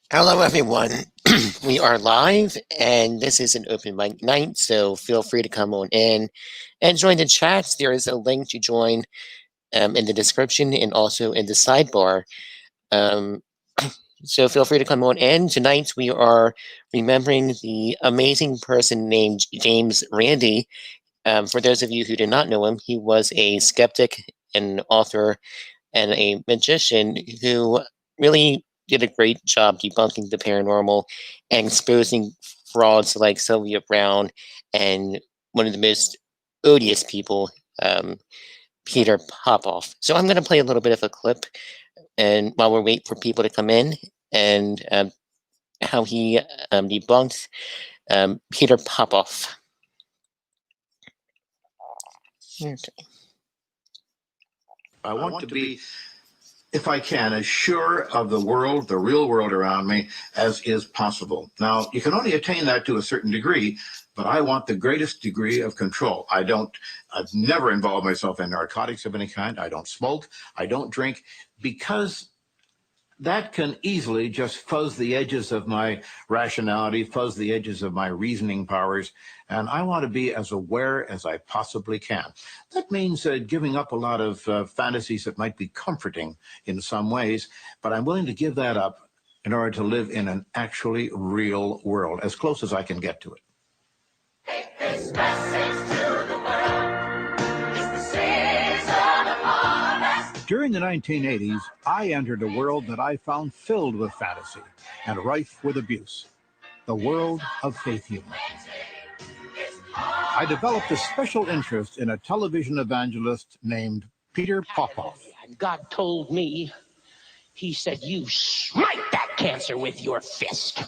Hello, everyone. We are live, and this is an open mic night, so feel free to come on in and join the chat. There is a link to join in the description and also in the sidebar. Um, so feel free to come on in. Tonight, we are remembering the amazing person named James Randi. For those of you who did not know him, he was a skeptic, an author, and a magician who really did a great job debunking the paranormal and exposing frauds like Sylvia Brown and one of the most odious people, um, Peter Popoff. So I'm going to play a little bit of a clip, and while we wait for people to come in, and how he debunked Peter Popoff. Okay. I want to be, if I can, as sure of the world, the real world around me, as is possible. Now, you can only attain that to a certain degree, but I want the greatest degree of control. I've never involved myself in narcotics of any kind. I don't smoke. I don't drink, because that can easily just fuzz the edges of my rationality, fuzz the edges of my reasoning powers, and I want to be as aware as I possibly can. That means giving up a lot of fantasies that might be comforting in some ways, but I'm willing to give that up in order to live in an actually real world, as close as I can get to it. Take this message to the world. It's the season of harvest. During the 1980s, I entered a world that I found filled with fantasy and rife with abuse, the world of faith humor. I developed a special interest in a television evangelist named Peter Popoff. God told me, he said, you smite that cancer with your fist.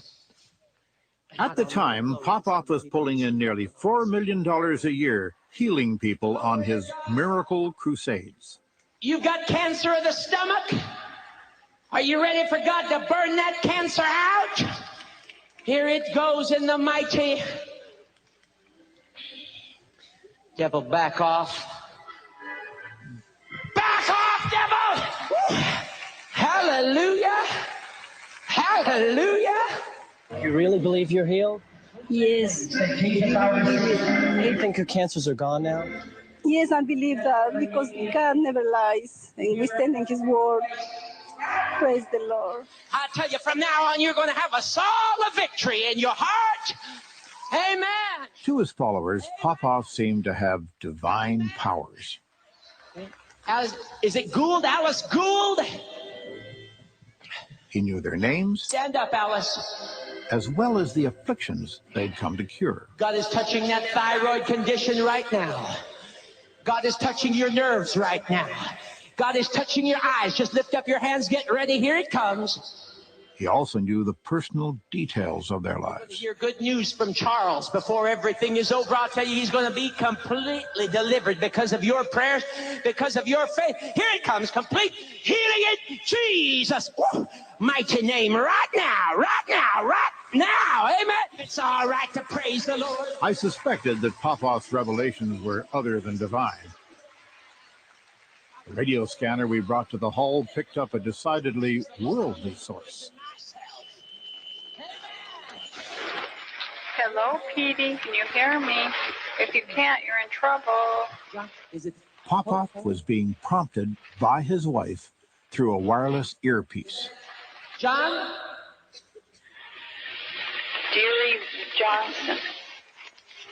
At the time, Popoff was pulling in nearly $4 million a year, healing people on his miracle crusades. You've got cancer of the stomach? Are you ready for God to burn that cancer out? Here it goes in the mighty. Devil, back off. Back off, devil! Woo. Hallelujah! Hallelujah! You really believe you're healed? Yes. Do you think your cancers are gone now? Yes, I believe that because God never lies and we stand in His word. Praise the Lord. I tell you, from now on, you're going to have a soul of victory in your heart. Amen. To his followers, Popoff seemed to have divine powers. Alice, is it Gould? Alice Gould? He knew their names, Stand up, Alice. as well as the afflictions they'd come to cure. God is touching that thyroid condition right now. God is touching your nerves right now. God is touching your eyes. Just lift up your hands. Get ready. Here it comes. He also knew the personal details of their lives. Hear good news from Charles before everything is over. I'll tell you, he's going to be completely delivered because of your prayers, because of your faith. Here it comes, complete healing in Jesus' mighty name, right now, right now, right now. Amen. It's all right to praise the Lord. I suspected that Popoff's revelations were other than divine. The radio scanner we brought to the hall picked up a decidedly worldly source. Hello, Petey. Can you hear me? If you can't, you're in trouble. Popoff was being prompted by his wife through a wireless earpiece. John? Deary Johnson.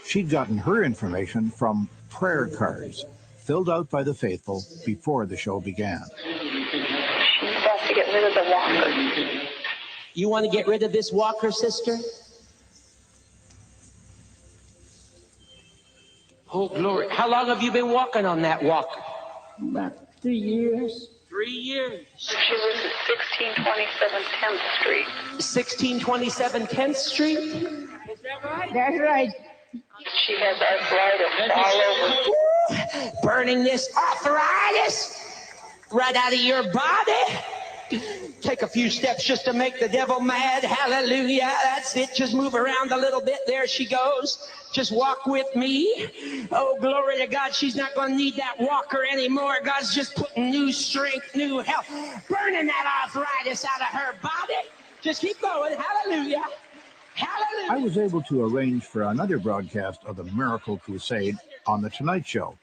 She'd gotten her information from prayer cards filled out by the faithful before the show began. She's got to get rid of the walker. You want to get rid of this walker, sister? Oh, glory. How long have you been walking on that walker? About 3 years. 3 years. She lives at 1627 10th Street. 1627 10th Street? Is that right? That's right. She has arthritis all over. Burning this arthritis right out of your body. Take a few steps just to make the devil mad. Hallelujah. That's it. Just move around a little bit. There she goes. Just walk with me. Oh, glory to God. She's not going to need that walker anymore. God's just putting new strength, new health, burning that arthritis out of her body. Just keep going. Hallelujah. Hallelujah. I was able to arrange for another broadcast of the Miracle Crusade on The Tonight Show,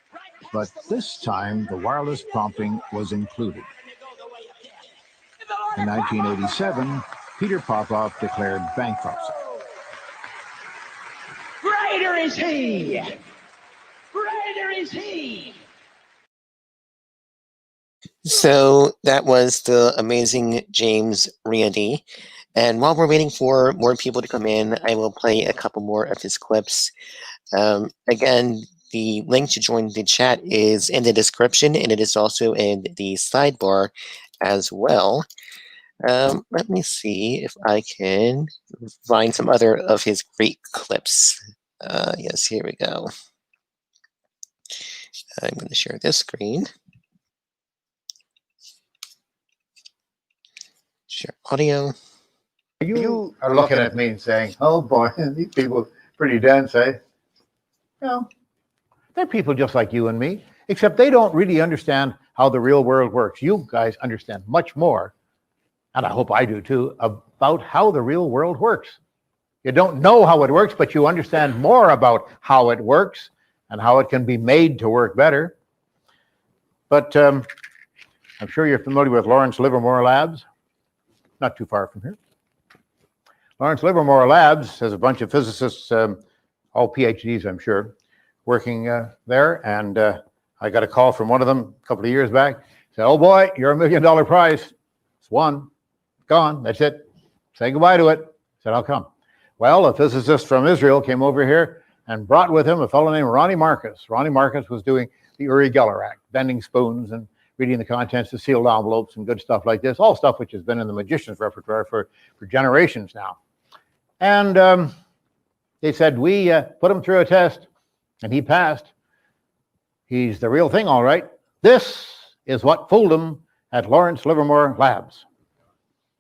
but this time the wireless prompting was included. In 1987, Peter Popoff declared bankruptcy. Greater is he. Greater is he. So that was the amazing James Randi. And while we're waiting for more people to come in, I will play a couple more of his clips. Again, the link to join the chat is in the description, and it is also in the sidebar as well. Let me see if I can find some other of his great clips. Yes, here we go. I'm going to share this screen. Share audio. You are looking at me and saying, oh boy, these people pretty dense, eh? No, they're people just like you and me, except they don't really understand how the real world works. You guys understand much more, and I hope I do too, about how the real world works. You don't know how it works, but you understand more about how it works and how it can be made to work better. But I'm sure you're familiar with Lawrence Livermore Labs, not too far from here. Lawrence Livermore Labs has a bunch of physicists, all PhDs, I'm sure, working there. And I got a call from one of them a couple of years back. He said, oh boy, you're $1 million prize. It's won, gone, that's it. Say goodbye to it. I said, how come? Well, a physicist from Israel came over here and brought with him a fellow named Ronnie Marcus. Ronnie Marcus was doing the Uri Geller Act, bending spoons and reading the contents of sealed envelopes and good stuff like this, all stuff which has been in the magician's repertoire for generations now. And they said, we put him through a test, and he passed. He's the real thing, all right. This is what fooled him at Lawrence Livermore Labs.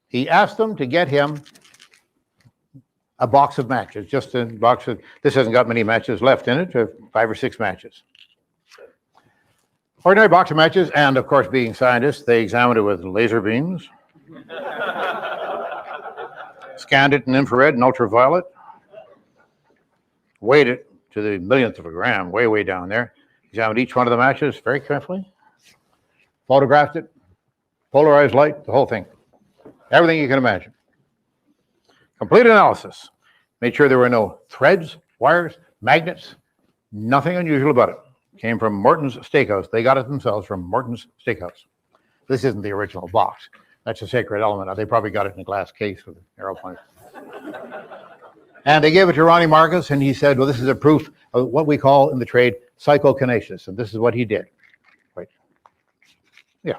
He asked them to get him a box of matches, just a box of, this hasn't got many matches left in it, 5 or 6 matches. Ordinary box of matches, and of course, being scientists, they examined it with laser beams, scanned it in infrared and ultraviolet, weighed it to the millionth of a gram, way, way down there, examined each one of the matches very carefully, photographed it, polarized light, the whole thing, everything you can imagine. Complete analysis, made sure there were no threads, wires, magnets, nothing unusual about it. Came from Morton's Steakhouse. They got it themselves from Morton's Steakhouse. This isn't the original box. That's a sacred element. They probably got it in a glass case with an aeroplane. And they gave it to Ronnie Marcus, and he said, well, this is a proof of what we call in the trade psychokinesis. And this is what he did. Wait. Yeah,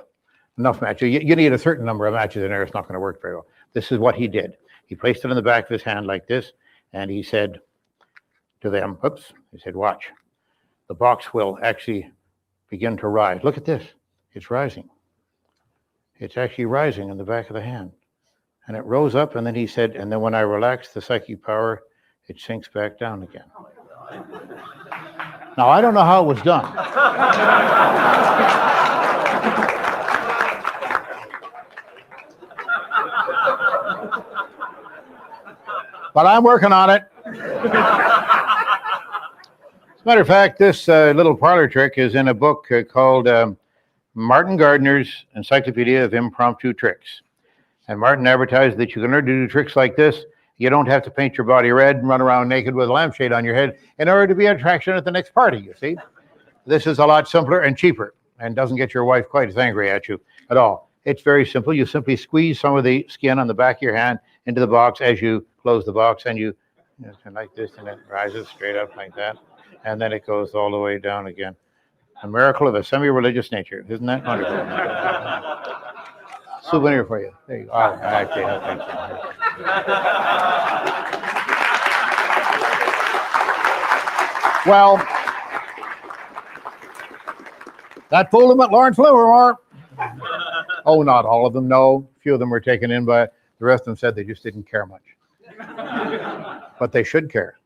enough matches. You need a certain number of matches in there. It's not going to work very well. This is what he did. He placed it in the back of his hand like this, and he said to them, oops, he said, watch. The box will actually begin to rise. Look at this. It's rising. It's actually rising in the back of the hand. And it rose up, and then he said, and then when I relax the psychic power, it sinks back down again. Now, I don't know how it was done. But I'm working on it. As a matter of fact, this little parlor trick is in a book called Martin Gardner's Encyclopedia of Impromptu Tricks. And Martin advertised that you can learn to do tricks like this. You don't have to paint your body red and run around naked with a lampshade on your head in order to be an attraction at the next party, you see. This is a lot simpler and cheaper and doesn't get your wife quite as angry at you at all. It's very simple. You simply squeeze some of the skin on the back of your hand into the box as you close the box, and you know, like this, and it rises straight up like that. And then it goes all the way down again. A miracle of a semi-religious nature. Isn't that wonderful? Souvenir for you. There you go. Oh, okay, thank you. Well, that fooled him at Lawrence Livermore. Oh, not all of them, no. A few of them were taken in, but the rest of them said they just didn't care much. But they should care.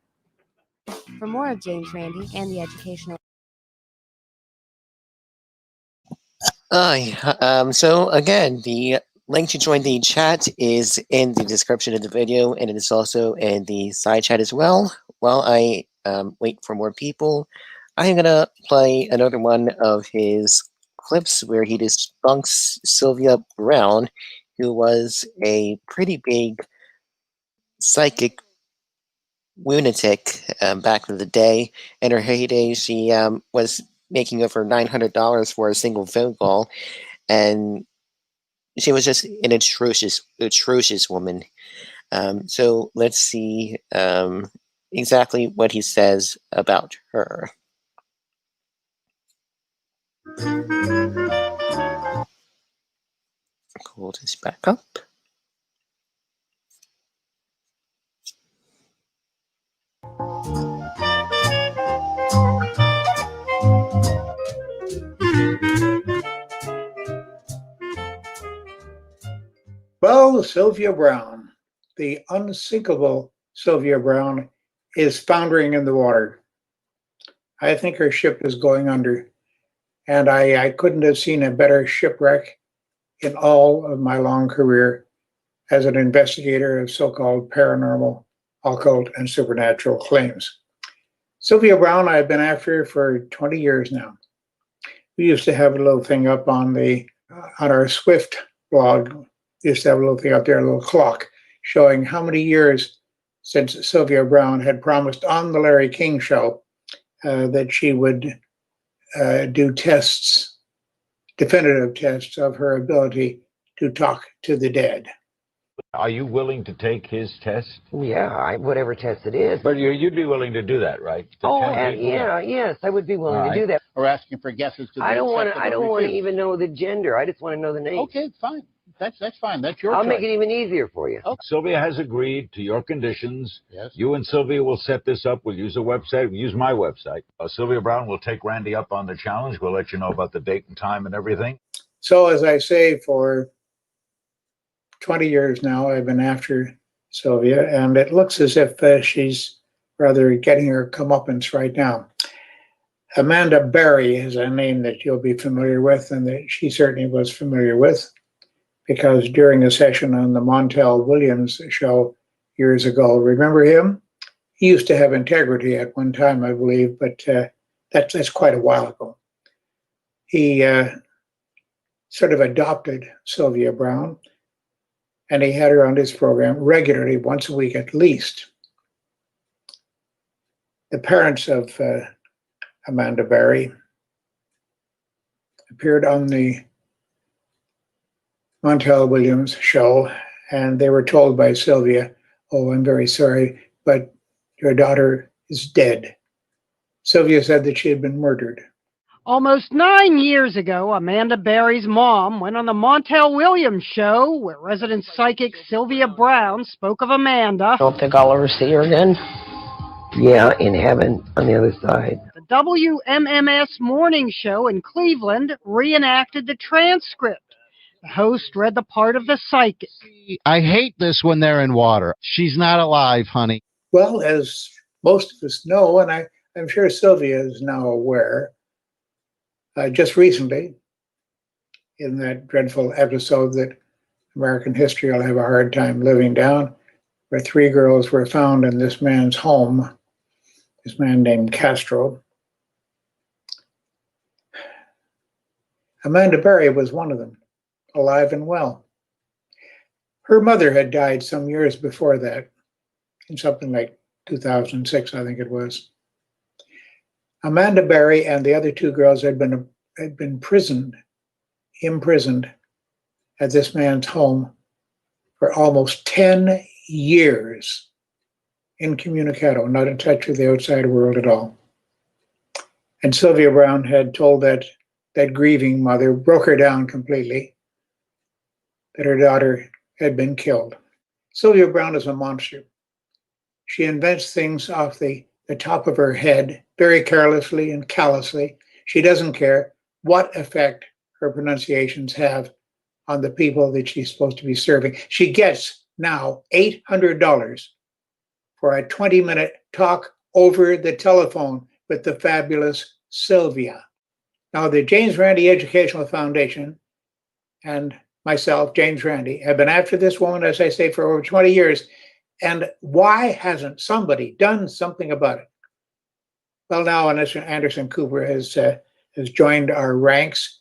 For more of James Randi and the educational. So again, the Link to join the chat is in the description of the video, and it is also in the side chat as well. While I wait for more people, I'm gonna play another one of his clips where he debunks Sylvia Brown, who was a pretty big psychic lunatic back in the day. In her heyday, she was making over $900 for a single phone call, and she was just an atrocious woman. So let's see exactly what he says about her. Hold this back up. Well, Sylvia Brown, the unsinkable Sylvia Brown, is foundering in the water. I think her ship is going under, and I couldn't have seen a better shipwreck in all of my long career as an investigator of so-called paranormal, occult, and supernatural claims. Sylvia Brown, I've been after for 20 years now. We used to have a little thing up on our Swift blog. We used to have a little thing up there, a little clock, showing how many years since Sylvia Brown had promised on the Larry King show that she would do tests, definitive tests of her ability to talk to the dead. Are you willing to take his test? Yeah, whatever test it is. But you'd be willing to do that, right? Yes, I would be willing to do that. Or asking for guesses to I don't want to even know the gender. I just want to know the name. Okay, fine. That's fine. That's your I'll choice. make it even easier for you. Okay. Sylvia has agreed to your conditions. Yes. You and Sylvia will set this up. We'll use a website. We'll use my website. Sylvia Brown will take Randy up on the challenge. We'll let you know about the date and time and everything. So as I say, for 20 years now, I've been after Sylvia, and it looks as if she's rather getting her comeuppance right now. Amanda Berry is a name that you'll be familiar with, and that she certainly was familiar with, because during a session on the Montel Williams show years ago, remember him? He used to have integrity at one time, I believe, but that's quite a while ago. He sort of adopted Sylvia Brown, and he had her on his program regularly, once a week at least. The parents of Amanda Berry appeared on the Montel Williams show, and they were told by Sylvia, "Oh, I'm very sorry, but your daughter is dead." Sylvia said that she had been murdered. Almost 9 years ago, Amanda Berry's mom went on the Montel Williams show, where resident psychic Sylvia Brown spoke of Amanda. I don't think I'll ever see her again. Yeah, in heaven on the other side. The WMMS morning show in Cleveland reenacted the transcript. The host read the part of the psychic. I hate this when they're in water. She's not alive, honey. Well, as most of us know, and I'm sure Sylvia is now aware, just recently, in that dreadful episode that American history will have a hard time living down, where 3 girls were found in this man's home, this man named Castro. Amanda Berry was one of them, alive and well. Her mother had died some years before that, in something like 2006, I think it was. Amanda Berry and the other 2 girls had been imprisoned at this man's home for almost 10 years, incommunicado, not in touch with the outside world at all. And Sylvia Brown had told that grieving mother, broke her down completely, that her daughter had been killed. Sylvia Brown is a monster. She invents things off the top of her head, very carelessly and callously. She doesn't care what effect her pronunciations have on the people that she's supposed to be serving. She gets now $800 for a 20-minute talk over the telephone with the fabulous Sylvia. Now, the James Randi Educational Foundation and myself, James Randi, have been after this woman, as I say, for over 20 years. And why hasn't somebody done something about it? Well, now Anderson Cooper has joined our ranks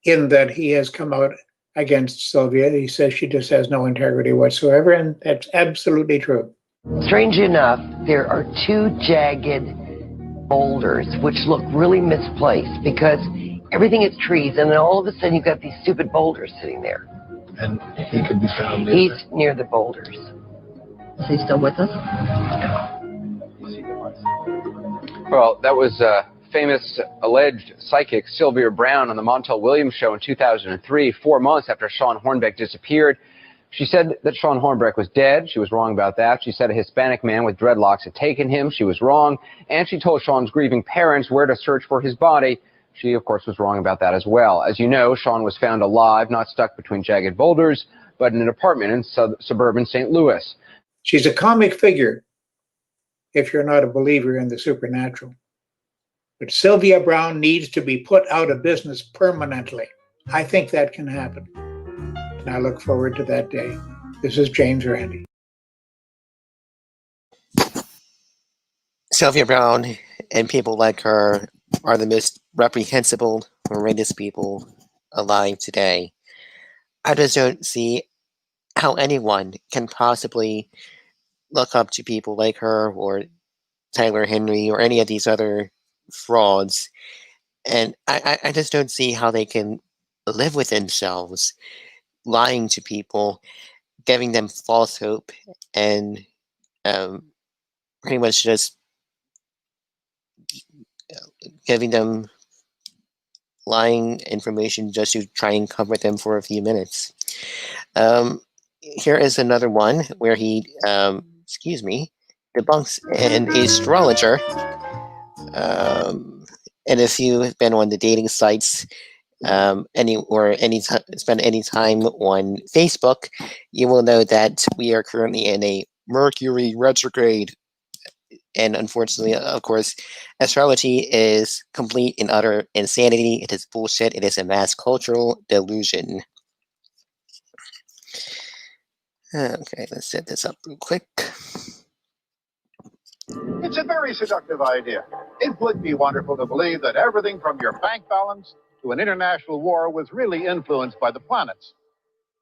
in that he has come out against Sylvia. He says she just has no integrity whatsoever, and that's absolutely true. Strange enough, there are two jagged boulders which look really misplaced because everything is trees, and then all of a sudden you've got these stupid boulders sitting there. And he could be found near He's near the boulders. Is he still with us? Well, that was famous alleged psychic Sylvia Brown on the Montel Williams show in 2003, 4 months after Sean Hornbeck disappeared. She said that Sean Hornbeck was dead. She was wrong about that. She said a Hispanic man with dreadlocks had taken him. She was wrong. And she told Sean's grieving parents where to search for his body. She, of course, was wrong about that as well. As you know, Sean was found alive, not stuck between jagged boulders, but in an apartment in suburban St. Louis. She's a comic figure if you're not a believer in the supernatural. But Sylvia Brown needs to be put out of business permanently. I think that can happen. And I look forward to that day. This is James Randi. Sylvia Brown and people like her are the most reprehensible, horrendous people alive today. I just don't see how anyone can possibly look up to people like her or Tyler Henry or any of these other frauds. And I just don't see how they can live with themselves, lying to people, giving them false hope, and pretty much just giving them lying information just to try and comfort them for a few minutes. Here is another one where he, debunks an astrologer. And if you've been on the dating sites, spend any time on Facebook, you will know that we are currently in a Mercury retrograde. And unfortunately, of course, astrology is complete and utter insanity. It is bullshit. It is a mass cultural delusion. Okay, let's set this up real quick. It's a very seductive idea. It would be wonderful to believe that everything from your bank balance to an international war was really influenced by the planets.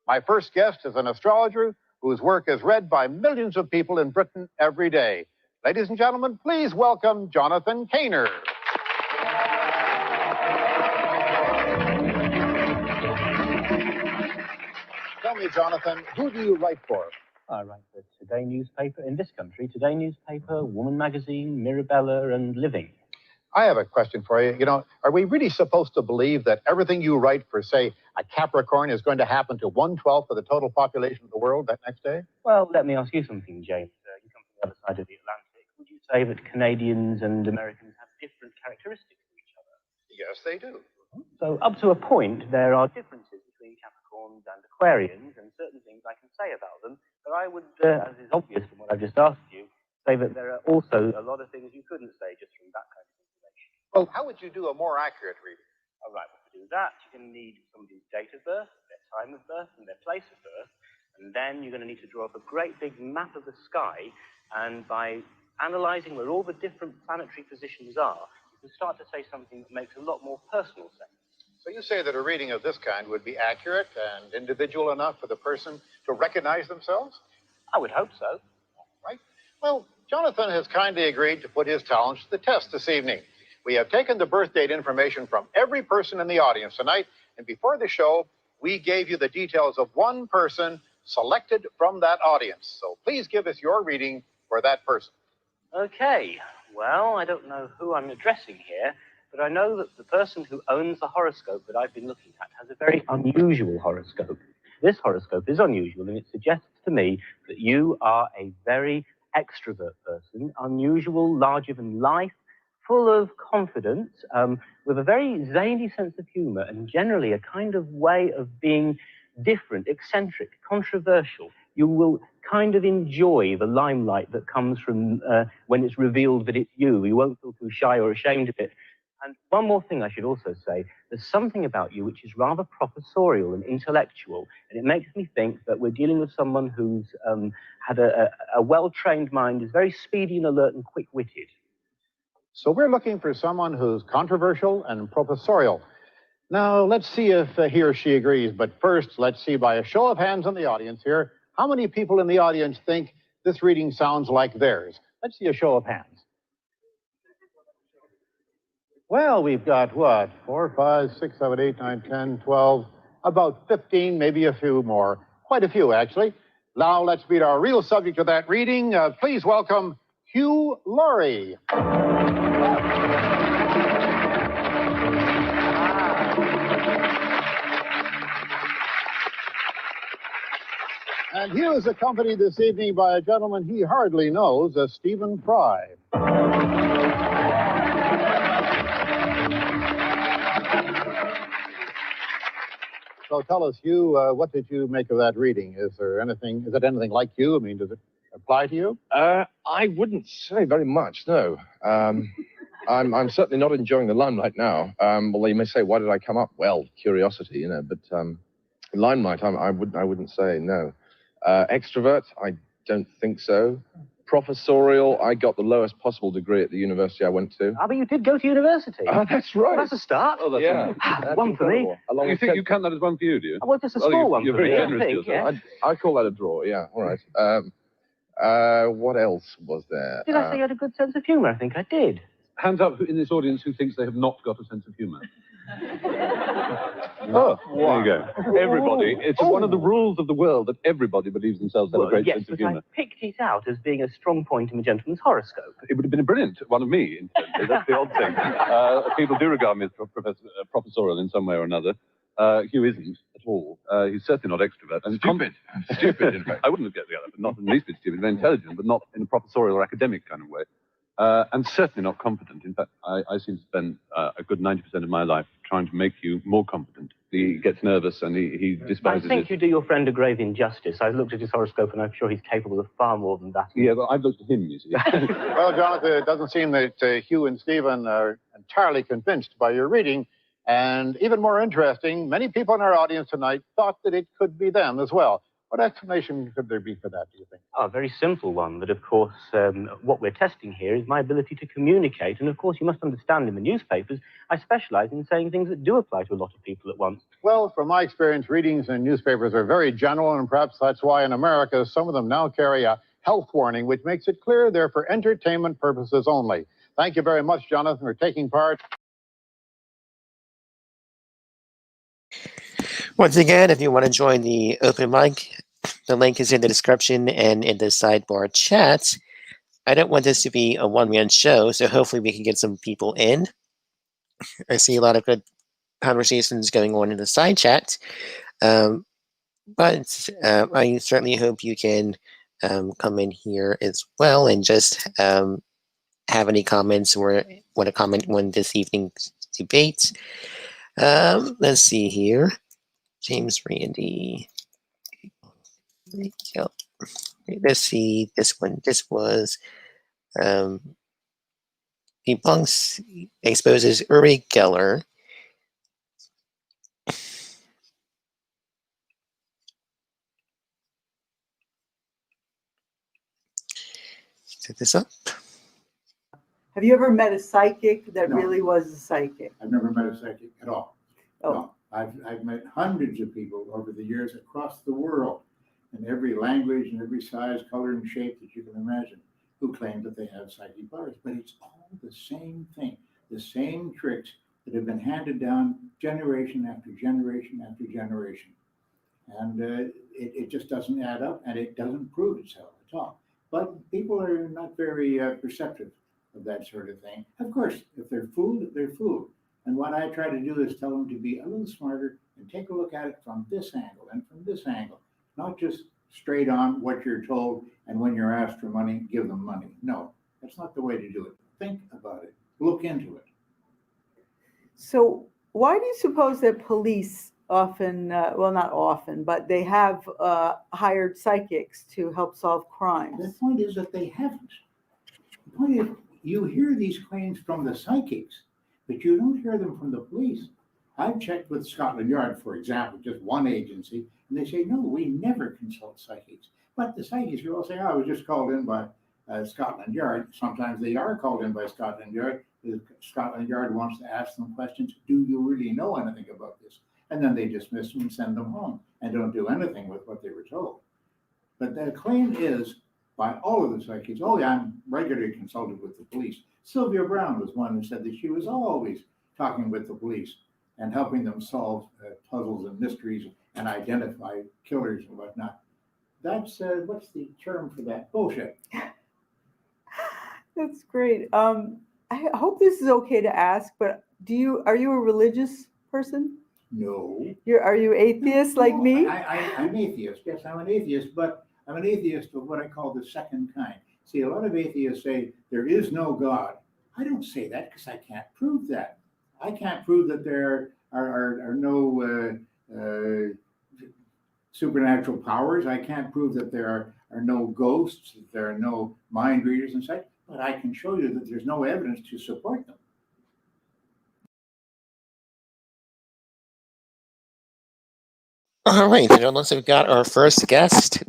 My first guest is an astrologer whose work is read by millions of people in Britain every day. Ladies and gentlemen, please welcome Jonathan Kainer. Tell me, Jonathan, who do you write for? I write for Today newspaper in this country, Today newspaper, Woman magazine, Mirabella, and Living. I have a question for you. You know, are we really supposed to believe that everything you write for, say, a Capricorn is going to happen to 1/12 of the total population of the world that next day? Well, let me ask you something, James. You come from the other side of the Atlantic. Would you say that Canadians and Americans have different characteristics to each other? Yes, they do. So up to a point, there are differences between Capricorns and Aquarians, and certain things I can say about them. But I would, as is obvious from what I've just asked you, say that there are also a lot of things you couldn't say just from that kind of information. Well, how would you do a more accurate reading? All right, well, to do that, you're going to need somebody's date of birth, their time of birth, and their place of birth. And then you're going to need to draw up a great big map of the sky. And by analyzing where all the different planetary positions are, you can start to say something that makes a lot more personal sense. So you say that a reading of this kind would be accurate and individual enough for the person to recognize themselves? I would hope so. Right. Well, Jonathan has kindly agreed to put his talents to the test this evening. We have taken the birth date information from every person in the audience tonight, and before the show, we gave you the details of one person selected from that audience. So please give us your reading for that person. Okay, well, I don't know who I'm addressing here, but I know that the person who owns the horoscope that I've been looking at has a very unusual horoscope. This horoscope is unusual, and it suggests to me that you are a very extrovert person, unusual, larger than life, full of confidence, with a very zany sense of humor, and generally a kind of way of being different, eccentric, controversial. You will kind of enjoy the limelight that comes from when it's revealed that it's you. You won't feel too shy or ashamed of it. And one more thing I should also say, there's something about you which is rather professorial and intellectual, and it makes me think that we're dealing with someone who's had a well-trained mind, is very speedy and alert and quick-witted. So we're looking for someone who's controversial and professorial. Now, let's see if he or she agrees. But first, let's see by a show of hands in the audience here, how many people in the audience think this reading sounds like theirs? Let's see a show of hands. Well, we've got what? 4, 5, 6, 7, 8, 9, 10, 12, about 15, maybe a few more. Quite a few, actually. Now, let's meet our real subject of that reading. Please welcome Hugh Laurie. And Hugh is accompanied this evening by a gentleman he hardly knows, Stephen Fry. So tell us, Hugh, what did you make of that reading? Is it anything like you? I mean, does it apply to you? I wouldn't say very much, no. I'm certainly not enjoying the limelight now. Although you may say, why did I come up? Well, curiosity, but limelight, I wouldn't say no. Extrovert, I don't think so. Professorial, I got the lowest possible degree at the university I went to. Ah, but you did go to university. That's right. Well, that's a start. Oh, that's yeah. One for me. You think you count that as one for you, do you? Well, just a small one you're for very me, generous I to think, yourself. yeah. I call that a draw, yeah. All right. What else was there? Did I say you had a good sense of humour? I think I did. Hands up in this audience who thinks they have not got a sense of humour. Oh, there you go. Everybody. It's one of the rules of the world that everybody believes themselves have a great sense of humour. I picked it out as being a strong point in a gentleman's horoscope. It would have been a brilliant one of me, incidentally. That's the odd thing. People do regard me as professorial in some way or another. Hugh isn't at all. He's certainly not extrovert. And Stupid, in fact. I wouldn't get together, but not in the least bit stupid. Very intelligent, but not in a professorial or academic kind of way. And certainly not competent. In fact, I seem to spend a good 90% of my life trying to make you more competent. He gets nervous and he despises it. I think you do your friend a grave injustice. I've looked at his horoscope and I'm sure he's capable of far more than that. Yeah, but I've looked at him, you see. Well, Jonathan, it doesn't seem that Hugh and Stephen are entirely convinced by your reading. And even more interesting, many people in our audience tonight thought that it could be them as well. What explanation could there be for that, do you think? Oh, a very simple one, that of course what we're testing here is my ability to communicate. And of course you must understand in the newspapers, I specialise in saying things that do apply to a lot of people at once. Well, from my experience, readings in newspapers are very general, and perhaps that's why in America some of them now carry a health warning, which makes it clear they're for entertainment purposes only. Thank you very much, Jonathan, for taking part. Once again, if you want to join the open mic, the link is in the description and in the sidebar chat. I don't want this to be a one-man show, so hopefully we can get some people in. I see a lot of good conversations going on in the side chat. But I certainly hope you can come in here as well and just have any comments or want to comment on this evening's debate. Let's see here. James Randi. Let's see this one. This was debunks, exposes Uri Geller. Set this up. Have you ever met a psychic that really was a psychic? I've never met a psychic at all. Oh. No. I've met hundreds of people over the years across the world in every language and every size, color, and shape that you can imagine who claim that they have psychic powers. But it's all the same thing, the same tricks that have been handed down generation after generation after generation. And it just doesn't add up, and it doesn't prove itself at all. But people are not very perceptive of that sort of thing. Of course, if they're fooled, they're fooled. And what I try to do is tell them to be a little smarter and take a look at it from this angle and from this angle, not just straight on what you're told, and when you're asked for money, give them money. No, that's not the way to do it. Think about it. Look into it. So why do you suppose that police often, well, not often, but they have hired psychics to help solve crimes? The point is that they haven't. The point is, you hear these claims from the psychics, but you don't hear them from the police. I've checked with Scotland Yard, for example, just one agency, and they say, no, we never consult psychics. But the psychics will say, I was just called in by Scotland Yard. Sometimes they are called in by Scotland Yard. The Scotland Yard wants to ask them questions. Do you really know anything about this? And then they dismiss them and send them home and don't do anything with what they were told. But the claim is by all of the psychics, oh yeah, I'm regularly consulted with the police. Sylvia Brown was one who said that she was always talking with the police and helping them solve puzzles and mysteries and identify killers and whatnot. That's, what's the term for that? Bullshit. That's great. I hope this is okay to ask, but are you a religious person? No. Are you atheist like me? I'm atheist. Yes, I'm an atheist, but I'm an atheist of what I call the second kind. See, a lot of atheists say there is no God. I don't say that because I can't prove that. I can't prove that there are no supernatural powers. I can't prove that there are no ghosts, that there are no mind readers and such, but I can show you that there's no evidence to support them. All right, and unless we've got our first guest,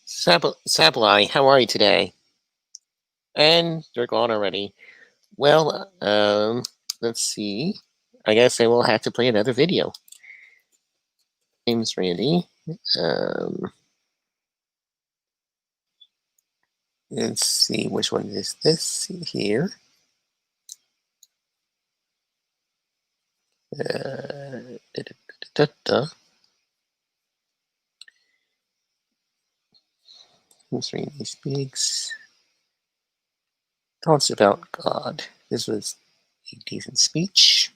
Sablai, how are you today? And they're gone already. Well, let's see. I guess I will have to play another video. Name's Randy. Let's see, which one is this here? Name's Randy Speaks. Thoughts about God. This was a decent speech.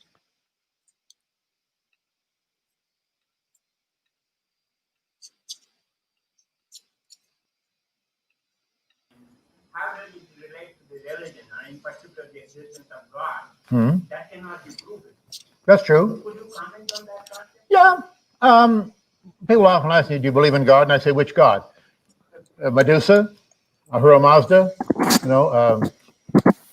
How does it relate to the religion, and in particular the existence of God? That cannot be proven. That's true. Could you comment on that concept? Yeah. People often ask me, do you believe in God? And I say, which God? Medusa? Ahura Mazda?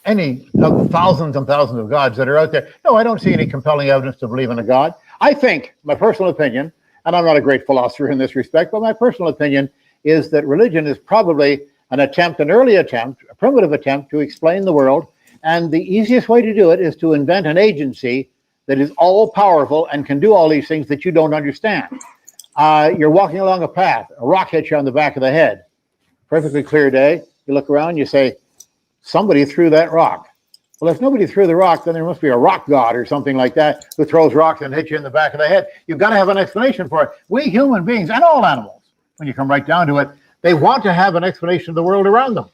Any of the thousands and thousands of gods that are out there. No, I don't see any compelling evidence to believe in a God. I think, my personal opinion, and I'm not a great philosopher in this respect, but my personal opinion is that religion is probably an early attempt, a primitive attempt to explain the world. And the easiest way to do it is to invent an agency that is all powerful and can do all these things that you don't understand. You're walking along a path, a rock hits you on the back of the head. Perfectly clear day. You look around, you say, somebody threw that rock. Well, if nobody threw the rock, then there must be a rock god or something like that who throws rocks and hits you in the back of the head. You've got to have an explanation for it. We human beings and all animals, when you come right down to it, they want to have an explanation of the world around them.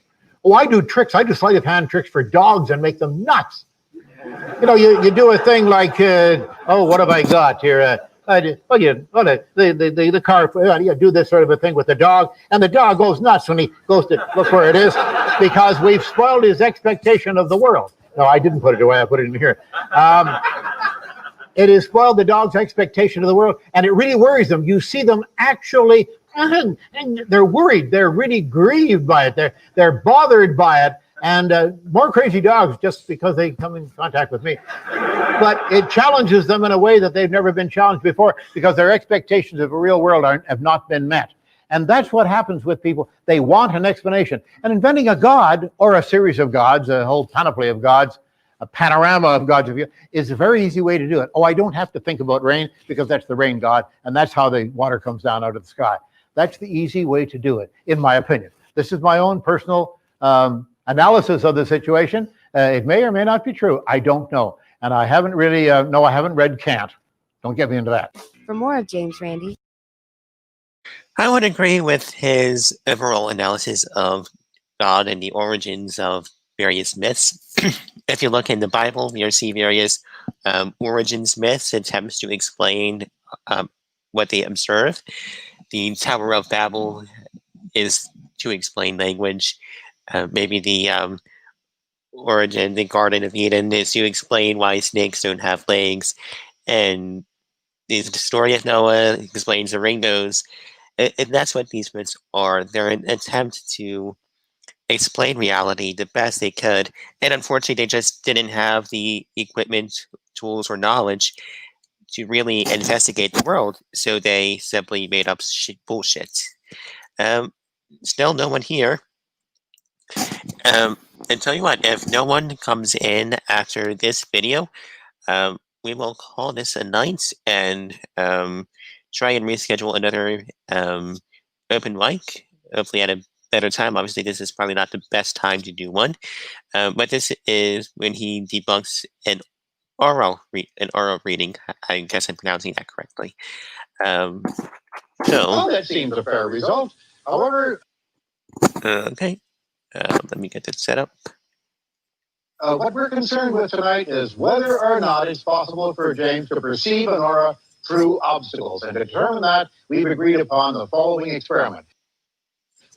Oh, I do tricks. I do sleight of hand tricks for dogs and make them nuts. You do a thing like, what have I got here? The car, you do this sort of a thing with the dog, and the dog goes nuts when he goes to look where it is, because we've spoiled his expectation of the world. No, I didn't put it away. I put it in here. It has spoiled the dog's expectation of the world, and it really worries them. You see them actually, and they're worried. They're really grieved by it. They're bothered by it. And more crazy dogs just because they come in contact with me. But it challenges them in a way that they've never been challenged before, because their expectations of the real world have not been met. And that's what happens with people. They want an explanation. And inventing a god, or a series of gods, a whole panoply of gods, a panorama of gods, is a very easy way to do it. Oh, I don't have to think about rain, because that's the rain god, and that's how the water comes down out of the sky. That's the easy way to do it, in my opinion. This is my own personal analysis of the situation. It may or may not be true. I don't know. And I haven't really, I haven't read Kant. Don't get me into that. For more of James Randi. I would agree with his overall analysis of God and the origins of various myths. If you look in the Bible, you'll see various origins myths, attempts to explain what they observe. The Tower of Babel is to explain language. Maybe the origin, the Garden of Eden, is to explain why snakes don't have legs. And the story of Noah explains the rainbows. And that's what these myths are. They're an attempt to explain reality the best they could. And unfortunately, they just didn't have the equipment, tools, or knowledge to really investigate the world. So they simply made up bullshit. Still, no one here. And tell you what, if no one comes in after this video, we will call this a night and try and reschedule another open mic, hopefully at a better time. Obviously, this is probably not the best time to do one, but this is when he debunks an oral reading. I guess I'm pronouncing that correctly. So, Well, that seems a fair result. However, okay, let me get this set up. what we're concerned with tonight is whether or not it's possible for James to perceive an aura through obstacles. And to determine that, we've agreed upon the following experiment.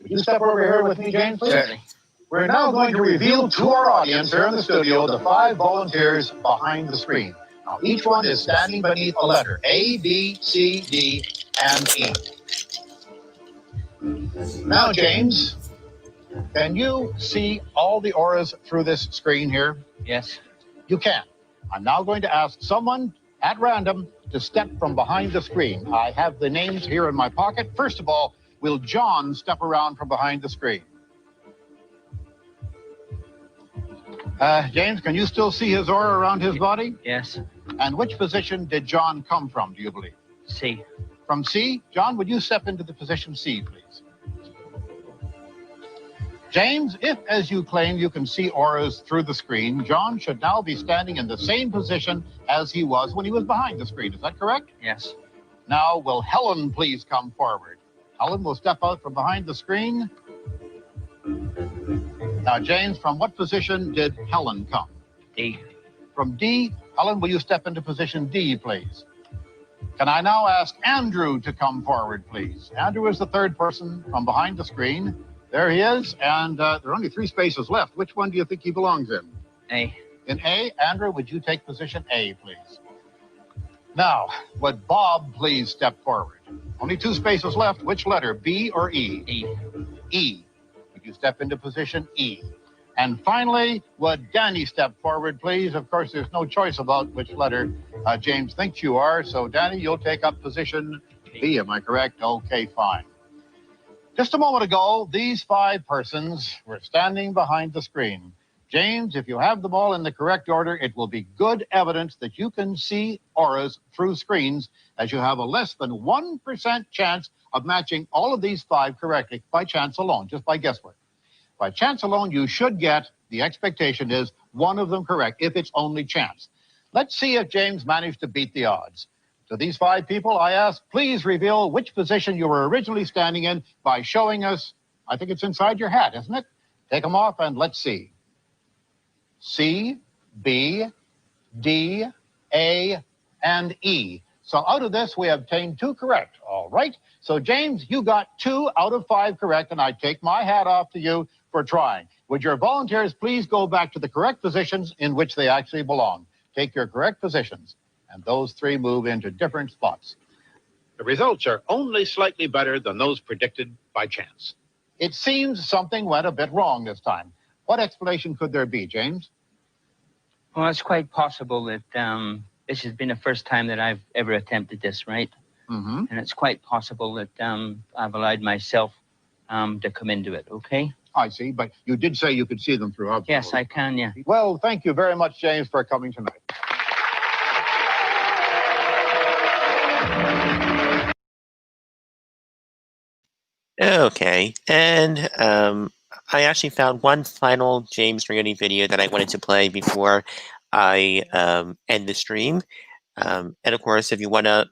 Would you step over here with me, James, please? Certainly. We're now going to reveal to our audience here in the studio the 5 volunteers behind the screen. Now, each one is standing beneath a letter, A, B, C, D, and E. Now, James, can you see all the auras through this screen here? Yes. You can. I'm now going to ask someone at random to step from behind the screen. I have the names here in my pocket. First of all, will John step around from behind the screen? James, can you still see his aura around his body? Yes. And which position did John come from, do you believe? C. From C? John, would you step into the position C, please? James, if, as you claim, you can see auras through the screen, John should now be standing in the same position as he was when he was behind the screen. Is that correct? Yes. Now, will Helen please come forward? Helen will step out from behind the screen. Now, James, from what position did Helen come? D. From D. Helen, will you step into position D, please? Can I now ask Andrew to come forward, please? Andrew is the third person from behind the screen. There he is, and there are only 3 spaces left. Which one do you think he belongs in? A. In A. Andrew, would you take position A, please? Now, would Bob please step forward? Only 2 spaces left. Which letter, B or E? E. E. Would you step into position E? And finally, would Danny step forward, please? Of course, there's no choice about which letter James thinks you are. So, Danny, you'll take up position B. Am I correct? Okay, fine. Just a moment ago, these 5 persons were standing behind the screen. James, if you have them all in the correct order, it will be good evidence that you can see auras through screens, as you have a less than 1% chance of matching all of these 5 correctly by chance alone, just by guesswork. By chance alone, you should get, the expectation is, one of them correct, if it's only chance. Let's see if James managed to beat the odds. To these 5 people, I ask, please reveal which position you were originally standing in by showing us, I think it's inside your hat, isn't it? Take them off and let's see. C, B, D, A, and E. So out of this, we obtained 2 correct. All right. So, James, you got 2 out of 5 correct, and I take my hat off to you for trying. Would your volunteers please go back to the correct positions in which they actually belong? Take your correct positions, and those 3 move into different spots. The results are only slightly better than those predicted by chance. It seems something went a bit wrong this time. What explanation could there be, James? Well, it's quite possible that this has been the first time that I've ever attempted this, right? Mm-hmm. And it's quite possible that I've allowed myself to come into it, okay? I see, but you did say you could see them through obstacles. Yes, I can, yeah. Well, thank you very much, James, for coming tonight. Okay, and I actually found one final James Randi video that I wanted to play before I end the stream. And of course, if you want to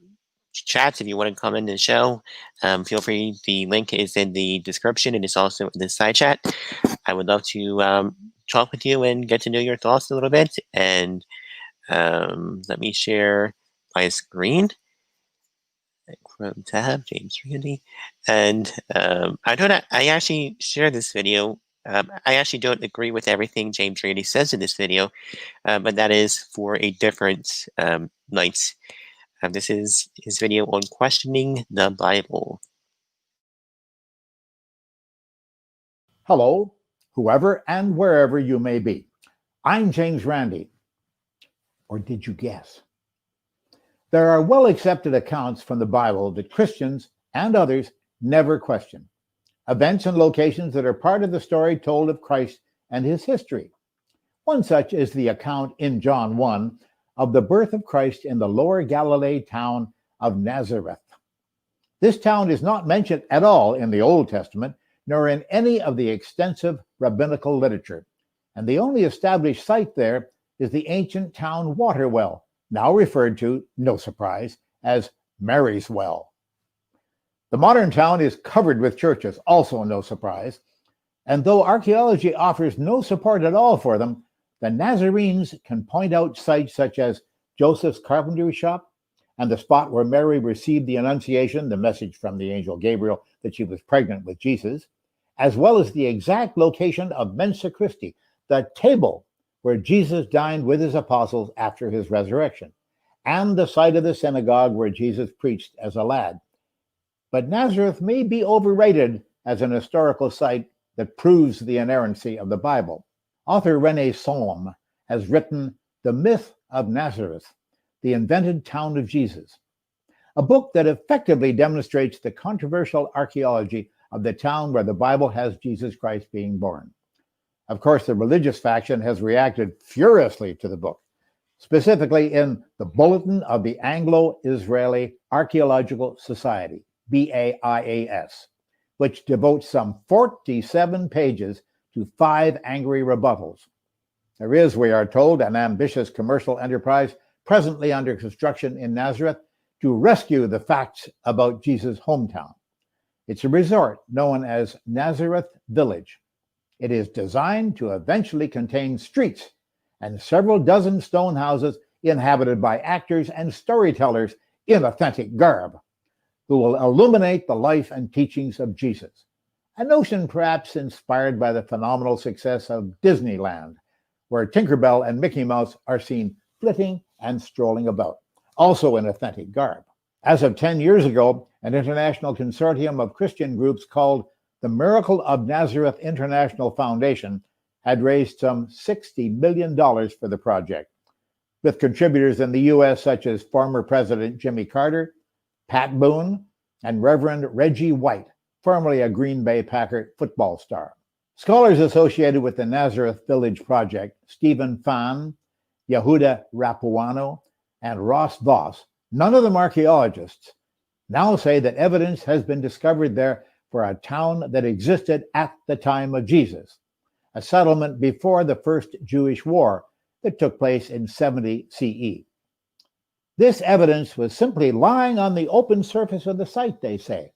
chat, if you want to come in the show, feel free. The link is in the description and it's also in the side chat. I would love to talk with you and get to know your thoughts a little bit. And let me share my screen. Chrome tab, James Randi. And I actually share this video. I actually don't agree with everything James Randi says in this video, but that is for a different night. This is his video on questioning the Bible. Hello, whoever and wherever you may be. I'm James Randi. Or did you guess? There are well-accepted accounts from the Bible that Christians and others never question. Events and locations that are part of the story told of Christ and his history. One such is the account in John 1 of the birth of Christ in the lower Galilee town of Nazareth. This town is not mentioned at all in the Old Testament, nor in any of the extensive rabbinical literature, and the only established site there is the ancient town water well, now referred to, no surprise, as Mary's Well. The modern town is covered with churches, also no surprise, and though archaeology offers no support at all for them, the Nazarenes can point out sites such as Joseph's carpentry shop and the spot where Mary received the Annunciation, the message from the angel Gabriel that she was pregnant with Jesus, as well as the exact location of Mensa Christi, the table where Jesus dined with his apostles after his resurrection, and the site of the synagogue where Jesus preached as a lad. But Nazareth may be overrated as an historical site that proves the inerrancy of the Bible. Author René Salm has written The Myth of Nazareth, the Invented Town of Jesus, a book that effectively demonstrates the controversial archaeology of the town where the Bible has Jesus Christ being born. Of course, the religious faction has reacted furiously to the book, specifically in the Bulletin of the Anglo-Israeli Archaeological Society, BAIAS, which devotes some 47 pages to 5 angry rebuttals. There is, we are told, an ambitious commercial enterprise presently under construction in Nazareth to rescue the facts about Jesus' hometown. It's a resort known as Nazareth Village. It is designed to eventually contain streets and several dozen stone houses inhabited by actors and storytellers in authentic garb, who will illuminate the life and teachings of Jesus, a notion perhaps inspired by the phenomenal success of Disneyland, where Tinkerbell and Mickey Mouse are seen flitting and strolling about, also in authentic garb. As of 10 years ago, an international consortium of Christian groups called the Miracle of Nazareth International Foundation had raised some $60 million for the project, with contributors in the U.S. such as former President Jimmy Carter, Pat Boone, and Reverend Reggie White, formerly a Green Bay Packer football star. Scholars associated with the Nazareth Village Project, Stephen Phan, Yehuda Rapuano, and Ross Voss, none of them archaeologists, now say that evidence has been discovered there for a town that existed at the time of Jesus, a settlement before the First Jewish War that took place in 70 CE. This evidence was simply lying on the open surface of the site, they say.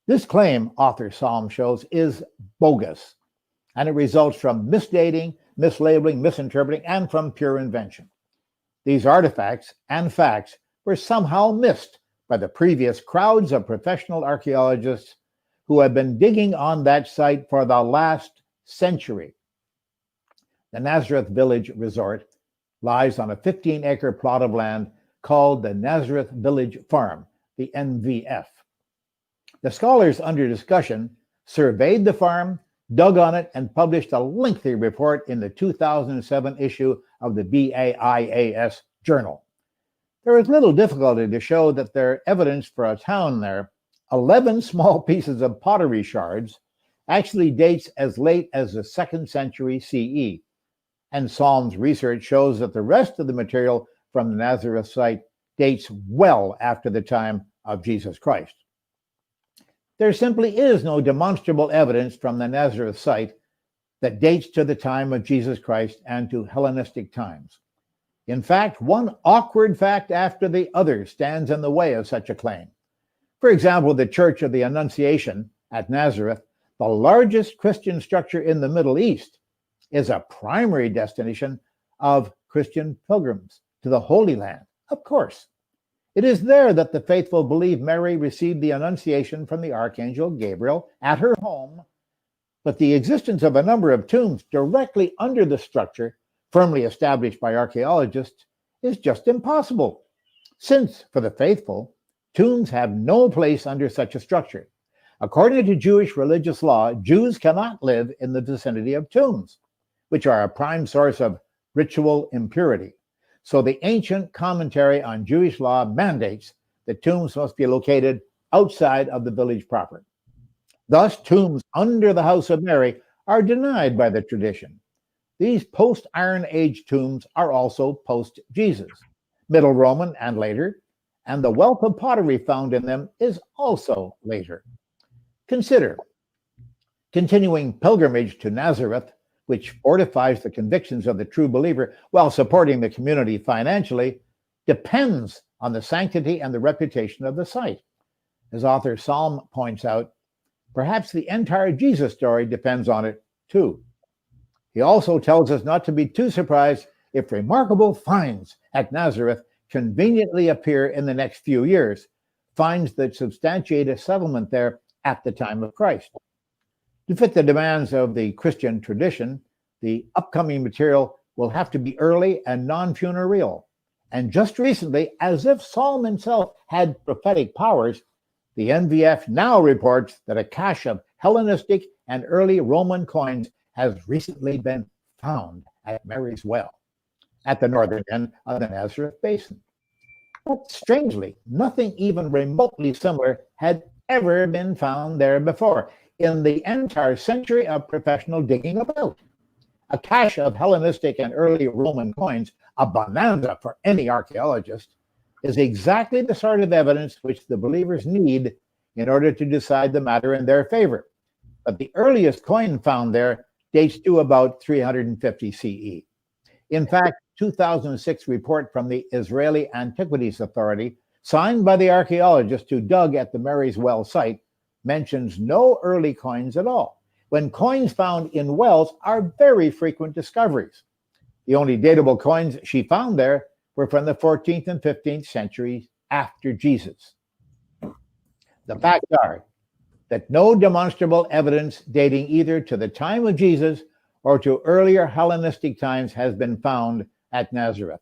This claim, author Psalm shows, is bogus, and it results from misdating, mislabeling, misinterpreting, and from pure invention. These artifacts and facts were somehow missed by the previous crowds of professional archaeologists who have been digging on that site for the last century. The Nazareth Village Resort lies on a 15-acre plot of land called the Nazareth Village Farm, the NVF. The scholars under discussion surveyed the farm, dug on it, and published a lengthy report in the 2007 issue of the BAIAS Journal. There is little difficulty to show that their evidence for a town there, 11 small pieces of pottery shards, actually dates as late as the 2nd century CE, and Psalm's research shows that the rest of the material from the Nazareth site dates well after the time of Jesus Christ. There simply is no demonstrable evidence from the Nazareth site that dates to the time of Jesus Christ and to Hellenistic times. In fact, one awkward fact after the other stands in the way of such a claim. For example, the Church of the Annunciation at Nazareth, the largest Christian structure in the Middle East, is a primary destination of Christian pilgrims to the Holy Land, of course. It is there that the faithful believe Mary received the Annunciation from the Archangel Gabriel at her home, but the existence of a number of tombs directly under the structure, firmly established by archaeologists, is just impossible, since, for the faithful, tombs have no place under such a structure. According to Jewish religious law, Jews cannot live in the vicinity of tombs, which are a prime source of ritual impurity. So the ancient commentary on Jewish law mandates that tombs must be located outside of the village proper. Thus, tombs under the house of Mary are denied by the tradition. These post-Iron Age tombs are also post-Jesus, Middle Roman and later, and the wealth of pottery found in them is also later. Consider continuing pilgrimage to Nazareth, which fortifies the convictions of the true believer while supporting the community financially, depends on the sanctity and the reputation of the site. As author Psalm points out, perhaps the entire Jesus story depends on it too. He also tells us not to be too surprised if remarkable finds at Nazareth conveniently appear in the next few years, finds that substantiate a settlement there at the time of Christ. To fit the demands of the Christian tradition, the upcoming material will have to be early and non-funereal. And just recently, as if Psalm himself had prophetic powers, the NVF now reports that a cache of Hellenistic and early Roman coins has recently been found at Mary's Well, at the northern end of the Nazareth Basin. But strangely, nothing even remotely similar had ever been found there before in the entire century of professional digging about. A cache of Hellenistic and early Roman coins, a bonanza for any archaeologist, is exactly the sort of evidence which the believers need in order to decide the matter in their favor. But the earliest coin found there dates to about 350 CE. In fact, 2006 report from the Israeli Antiquities Authority, signed by the archaeologists who dug at the Mary's Well site, mentions no early coins at all, when coins found in wells are very frequent discoveries. The only datable coins she found there were from the 14th and 15th centuries after Jesus. The facts are that no demonstrable evidence dating either to the time of Jesus or to earlier Hellenistic times has been found at Nazareth.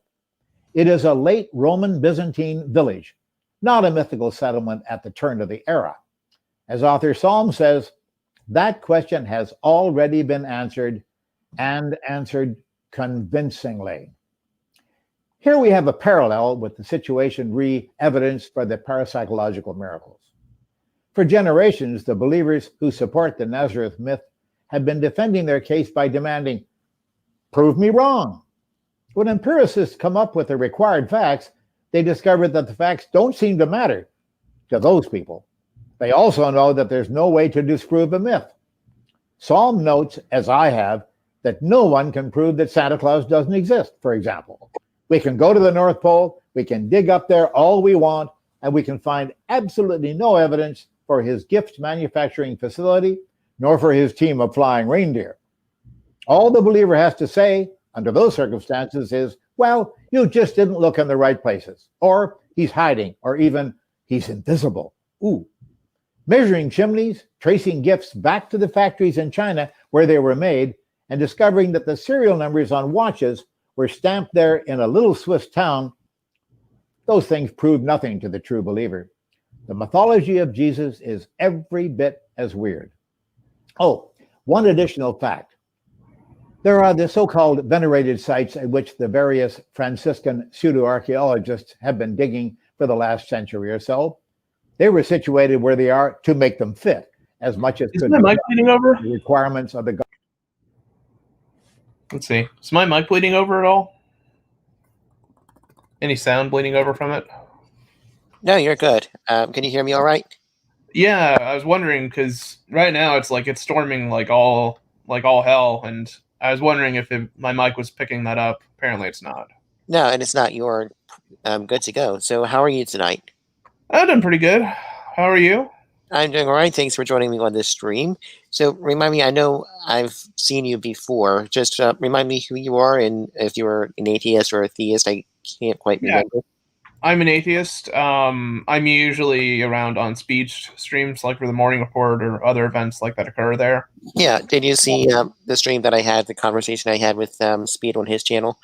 It is a late Roman Byzantine village, not a mythical settlement at the turn of the era. As author Psalm says, that question has already been answered, and answered convincingly. Here we have a parallel with the situation re-evidenced by the parapsychological miracles. For generations, the believers who support the Nazareth myth have been defending their case by demanding, prove me wrong. When empiricists come up with the required facts, they discover that the facts don't seem to matter to those people. They also know that there's no way to disprove a myth. Psalm notes, as I have, that no one can prove that Santa Claus doesn't exist, for example. We can go to the North Pole, we can dig up there all we want, and we can find absolutely no evidence for his gift manufacturing facility, nor for his team of flying reindeer. All the believer has to say under those circumstances is, well, you just didn't look in the right places, or he's hiding, or even he's invisible. Ooh. Measuring chimneys, tracing gifts back to the factories in China where they were made, and discovering that the serial numbers on watches were stamped there in a little Swiss town, those things prove nothing to the true believer. The mythology of Jesus is every bit as weird. Oh, one additional fact. There are the so-called venerated sites at which the various Franciscan pseudo-archaeologists have been digging for the last century or so. They were situated where they are to make them fit as much as could my mic bleeding over? The requirements of the. Let's see. Is my mic bleeding over at all? Any sound bleeding over from it? No, you're good. Can you hear me all right? Yeah, I was wondering because right now it's like it's storming like all hell, and I was wondering if my mic was picking that up. Apparently, it's not. No, and it's not. You're good to go. So, how are you tonight? I'm doing pretty good. How are you? I'm doing all right. Thanks for joining me on this stream. So, remind me. I know I've seen you before. Just remind me who you are and if you're an atheist or a theist. I can't quite remember. I'm an atheist. I'm usually around on speed streams, like for the morning report or other events like that occur there. Yeah. Did you see the stream that I had, the conversation I had with Speed on his channel?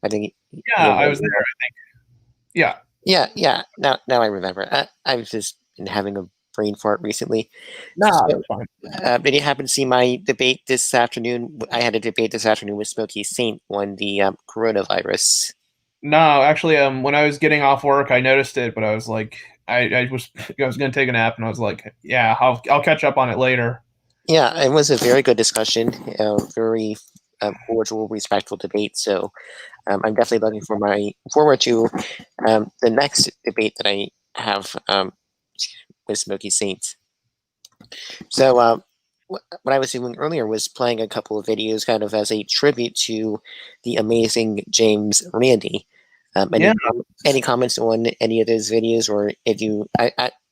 I think. Yeah, I was there, I think. Yeah. Yeah. Now I remember. I've just been having a brain fart recently. Nah, So, that's fine. did you happen to see my debate this afternoon? I had a debate this afternoon with Smokey Saint on the coronavirus. No, actually, when I was getting off work, I noticed it, but I was like, I was going to take a nap, and I was like, yeah, I'll catch up on it later. Yeah, it was a very good discussion, very cordial, respectful debate. So I'm definitely looking forward to the next debate that I have with Smokey Saint. So what I was doing earlier was playing a couple of videos, kind of as a tribute to the amazing James Randi. Yeah. Any comments on any of those videos, or if you,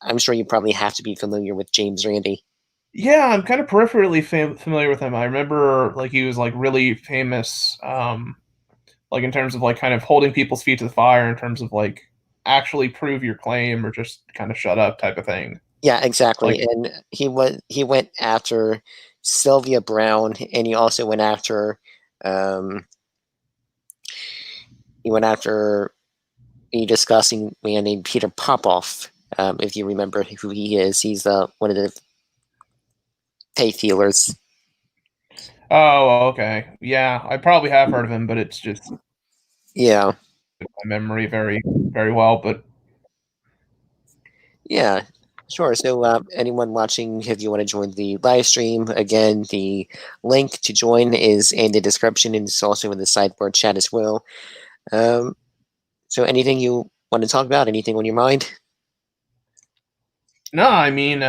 I'm sure you probably have to be familiar with James Randi. Yeah, I'm kind of peripherally familiar with him. I remember like he was like really famous, like in terms of like kind of holding people's feet to the fire in terms of like actually prove your claim or just kind of shut up type of thing. Yeah, exactly. Like, And he went after Sylvia Brown, and he also went after he went after a disgusting man named Peter Popoff. If you remember who he is, he's one of the faith healers. oh, okay. Yeah, I probably have heard of him, but it's just Yeah. my memory very, very well. But Yeah, sure. So, anyone watching, if you want to join the live stream, again, the link to join is in the description, and it's also in the sideboard chat as well. So, anything you want to talk about? Anything on your mind? no, I mean,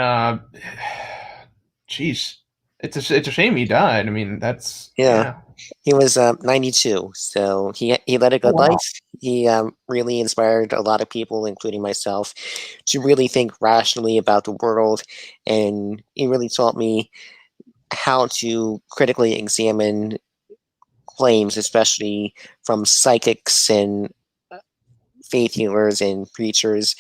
jeez, it's a shame he died. I mean, that's Yeah. He was 92, so he led a good wow. life. He really inspired a lot of people, including myself, to really think rationally about the world, and he really taught me how to critically examine claims, especially from psychics and faith healers and preachers.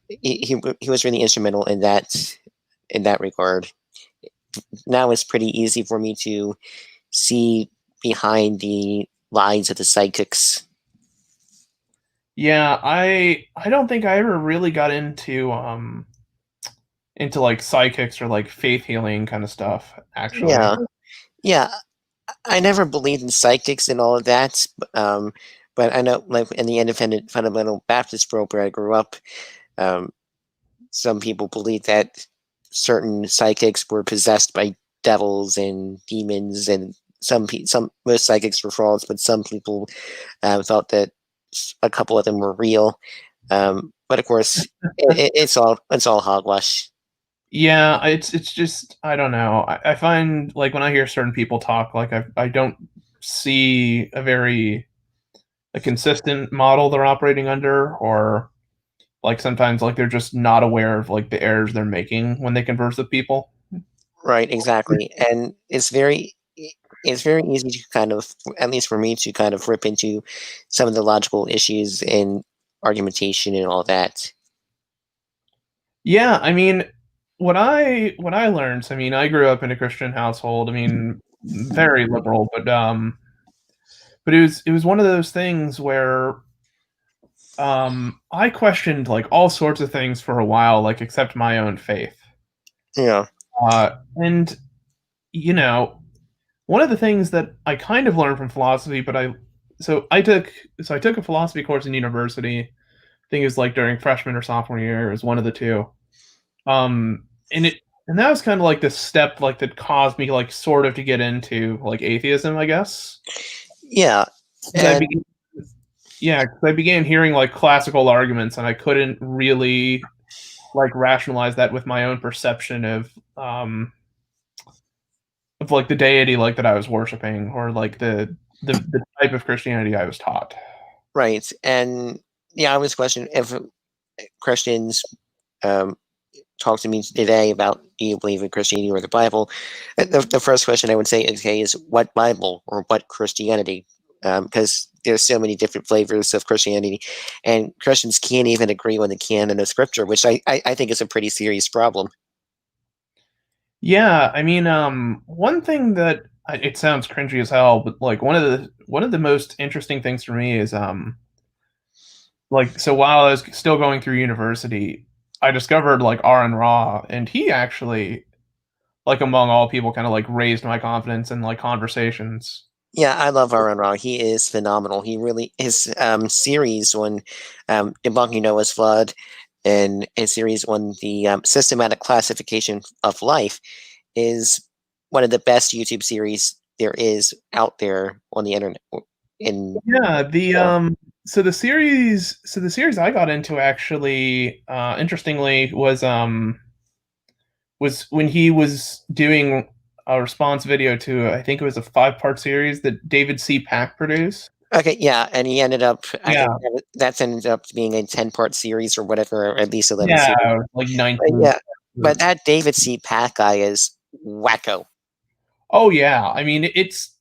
He was really instrumental in that regard. Now it's pretty easy for me to see behind the lies of the psychics. Yeah, I don't think I ever really got into like psychics or like faith healing kind of stuff, actually. Yeah. I never believed in psychics and all of that, but I know, like in the independent fundamental Baptist group where I grew up, some people believe that certain psychics were possessed by devils and demons, and most psychics were frauds, but some people thought that a couple of them were real. But of course, it's all hogwash. Yeah, it's just I don't know. I find like when I hear certain people talk, like I don't see a consistent model they're operating under, or like sometimes like they're just not aware of like the errors they're making when they converse with people. Right, exactly. And it's very easy to kind of, at least for me, to kind of rip into some of the logical issues and argumentation and all that. Yeah, I mean, what I learned, I mean, I grew up in a Christian household. I mean, very liberal, but it was one of those things where I questioned like all sorts of things for a while, like except my own faith. Yeah. And you know, one of the things that I kind of learned from philosophy, but I took a philosophy course in university. I think it was like during freshman or sophomore year. It was one of the two. And that was kind of like the step like that caused me like sort of to get into like atheism, I guess. Yeah. 'Cause I began hearing like classical arguments, and I couldn't really like rationalize that with my own perception of like the deity like that I was worshiping, or like the type of Christianity I was taught. Right. And yeah, I was questioning if Christians um, talk to me today about, do you believe in Christianity or the Bible? The first question I would say, okay, is what Bible or what Christianity? Because there's so many different flavors of Christianity, and Christians can't even agree on the canon of Scripture, which I think is a pretty serious problem. Yeah, I mean, one thing that it sounds cringy as hell, but like one of the most interesting things for me is like so while I was still going through university, I discovered like Aaron Raw, and he actually, like among all people, kind of like raised my confidence in like conversations. Yeah, I love Aaron Raw. He is phenomenal. He really his series on debunking Noah's flood and his series on the systematic classification of life is one of the best YouTube series there is out there on the internet. Yeah, so the series I got into actually, interestingly, was when he was doing a response video to, I think it was a 5-part series that David C. Pack produced. Okay, yeah, and he ended up. I think Yeah. that's ended up being a 10-part series or whatever, or at least 11 Yeah, series. like But 19. yeah, but that David C. Pack guy is wacko. Oh yeah, I mean it's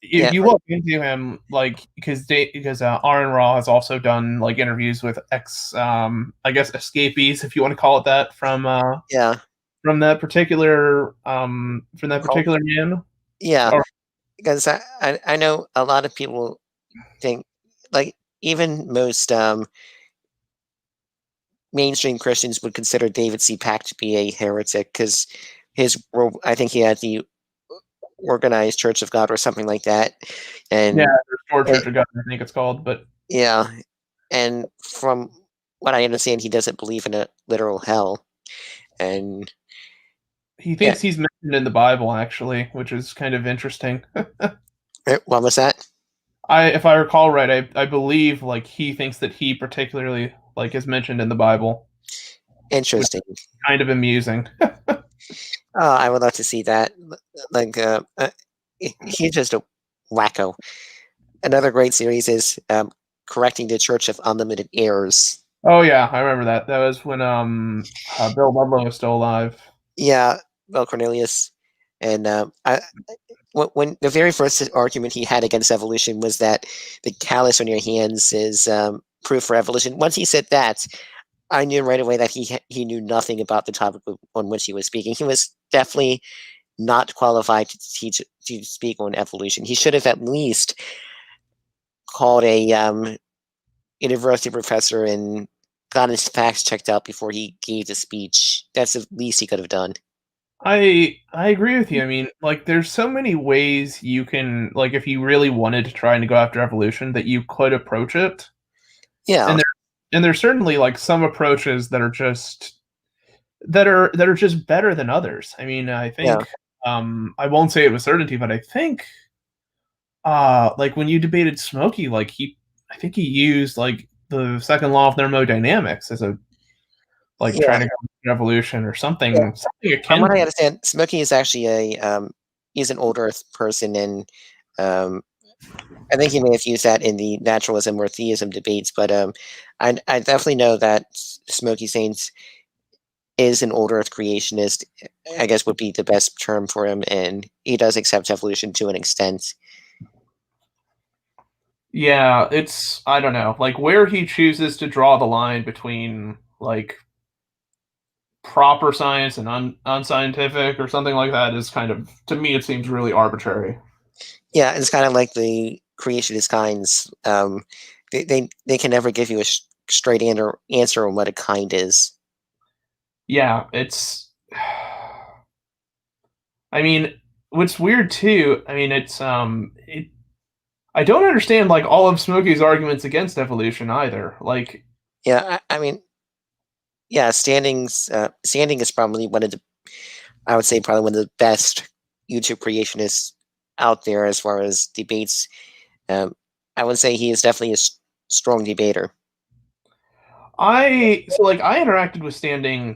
Yeah, if you look into him, like because Aaron Raw has also done like interviews with I guess escapees, if you want to call it that, yeah, from that particular man. yeah. Or- Because I know a lot of people think, like, even most mainstream Christians would consider David C. Pack to be a heretic because I think he had the Organized Church of God or something like that, and yeah, there's Church of God, I think it's called, but yeah, and from what I understand, he doesn't believe in a literal hell, and he thinks he's mentioned in the Bible actually, which is kind of interesting. What was that? If I recall right, I believe like he thinks that he particularly like is mentioned in the Bible. Interesting. Kind of amusing. Oh, I would love to see that. Like, he's just a wacko. Another great series is Correcting the Church of Unlimited Errors. Oh yeah, I remember that. That was when Bill Ludlow was still alive. Yeah, Bill Cornelius, and when the very first argument he had against evolution was that the callus on your hands is proof for evolution. Once he said that, I knew right away that he knew nothing about the topic on which he was speaking. He was definitely not qualified to speak on evolution. He should have at least called a university professor and got his facts checked out before he gave the speech. That's the least he could have done. I agree with you. I mean, like, there's so many ways you can, like, if you really wanted to try and go after evolution, that you could approach it. Yeah, and there's certainly like some approaches that are just better than others. I mean, I think I won't say it with certainty, but I think like when you debated Smokey, like I think he used like the second law of thermodynamics as a trying to go into evolution or something. Yeah. Something akin. From what I understand, Smokey is actually he's an old Earth person, and I think he may have used that in the naturalism or theism debates. But I definitely know that Smokey Saints is an old Earth creationist. I guess would be the best term for him, and he does accept evolution to an extent. Yeah, it's I don't know, like where he chooses to draw the line between like proper science and unscientific or something like that is kind of, to me, it seems really arbitrary. Yeah, it's kind of like the creationist kinds. They can never give you a straight answer on what a kind is. Yeah, it's. I mean, what's weird too. I mean, it's I don't understand like all of Smokey's arguments against evolution either. Like, yeah, I mean, yeah, standing is probably one of the, I would say probably one of the best YouTube creationists out there as far as debates. I would say he is definitely a strong debater. I interacted with Standing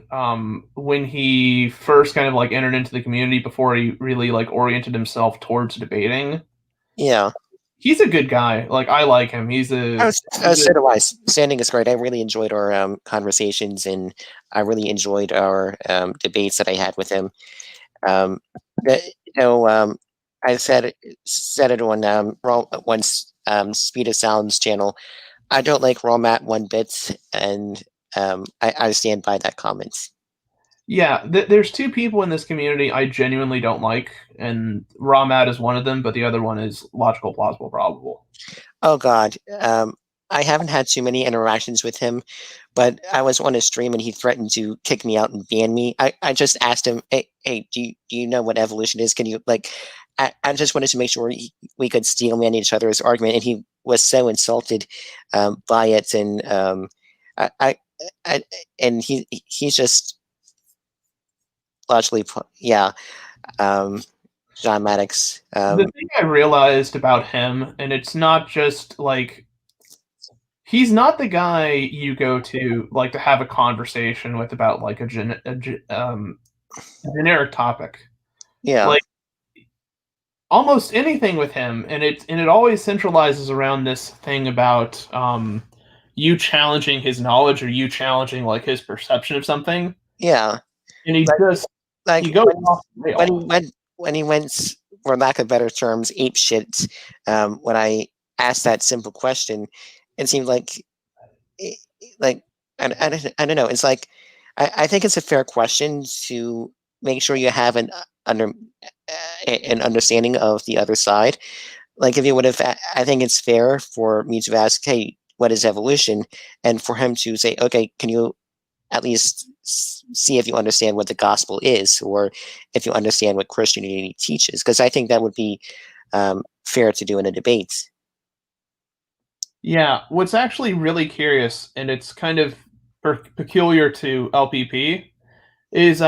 when he first kind of like entered into the community before he really like oriented himself towards debating. Yeah. He's a good guy. Like, I like him. So do I. Standing is great. I really enjoyed our conversations, and I really enjoyed our debates that I had with him. I said it on once Speed of Sound's channel. I don't like Raw Matt one bit, and I stand by that comment. Yeah, there's two people in this community I genuinely don't like, and Raw Matt is one of them, but the other one is Logical, Plausible, Probable. Oh God, I haven't had too many interactions with him, but I was on a stream and he threatened to kick me out and ban me. I just asked him, hey, do you know what evolution is? Can you like? I just wanted to make sure we could steel man each other's argument, and he was so insulted by it, and I, I and he's just largely yeah. John Maddox. The thing I realized about him, and it's not just like he's not the guy you go to like to have a conversation with about like a generic topic. Yeah. Like almost anything with him, and it always centralizes around this thing about you challenging his knowledge or you challenging like his perception of something. Yeah. And he just like he goes off the rail. when he went, for lack of better terms, ape shit. When I asked that simple question, it seemed like I don't know. It's like I think it's a fair question to make sure you have an understanding of the other side. Like if you would have, I think it's fair for me to ask, hey, what is evolution? And for him to say, okay, can you at least see if you understand what the gospel is, or if you understand what Christianity teaches? Because I think that would be fair to do in a debate. Yeah, what's actually really curious, and it's kind of peculiar to LPP, is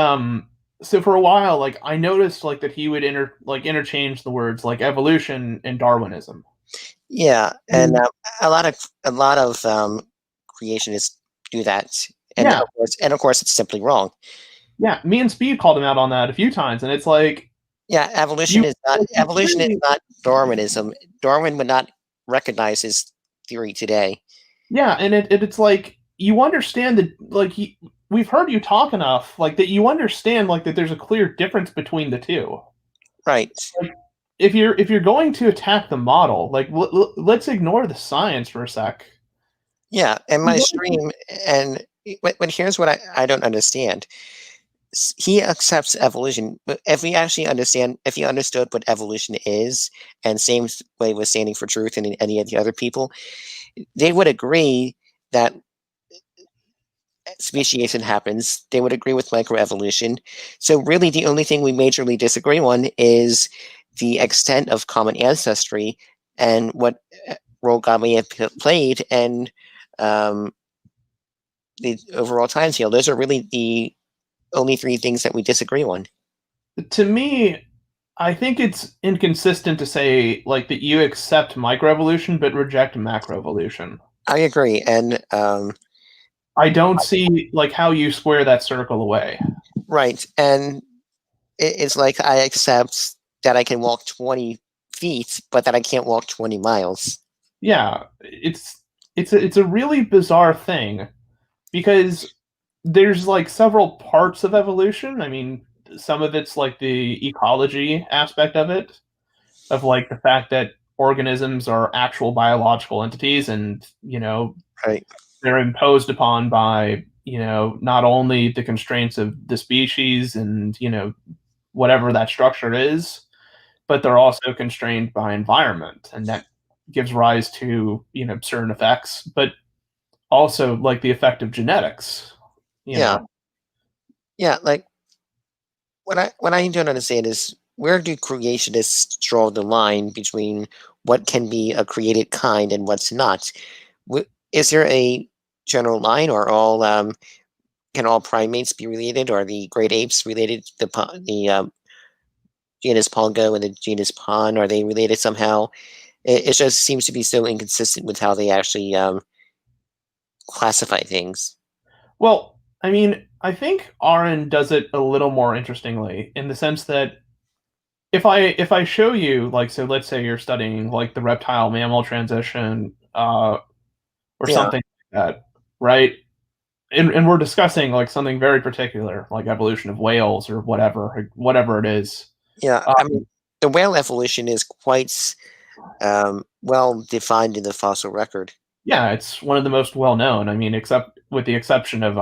so for a while, like I noticed like that he would interchange the words like evolution and Darwinism. Yeah, and a lot of creationists do that, and Yeah. of course, it's simply wrong. Yeah, me and Speed called him out on that a few times, and it's like, yeah, evolution is not Darwinism. Darwin would not recognize his theory today. Yeah, and it's like you understand that like we've heard you talk enough like that you understand like that there's a clear difference between the two. Right. Like, if you're going to attack the model, like let's ignore the science for a sec. Yeah, and my stream, and but here's what I don't understand. He accepts evolution. If we actually understand, if he understood what evolution is, and same way with standing for truth and any of the other people, they would agree that speciation happens. They would agree with microevolution. So really the only thing we majorly disagree on is the extent of common ancestry and what role God may have played, and the overall time scale. Those are really the only three things that we disagree on. To me, I think it's inconsistent to say like that you accept microevolution but reject macroevolution. I agree, and I don't see like how you square that circle away. Right, and it's like I accept that I can walk 20 feet, but that I can't walk 20 miles. Yeah, it's a really bizarre thing because there's like several parts of evolution. I mean, some of it's like the ecology aspect of it, of like the fact that organisms are actual biological entities, and right. They're imposed upon by not only the constraints of the species and whatever that structure is, but they're also constrained by environment, and that gives rise to certain effects, but also like the effect of genetics. Yeah, like what I don't understand is, where do creationists draw the line between what can be a created kind and what's not? Is there a general line, or all can all primates be related? Or the great apes related to the genus Pongo and the genus Pon? Are they related somehow? It just seems to be so inconsistent with how they actually classify things. Well, I mean, I think Aaron does it a little more interestingly, in the sense that if I show you, like, so let's say you're studying like the reptile mammal transition or something like that, right? And we're discussing like something very particular, like evolution of whales or whatever it is. Yeah, I mean, the whale evolution is quite well defined in the fossil record. Yeah, it's one of the most well known. I mean, except with the exception of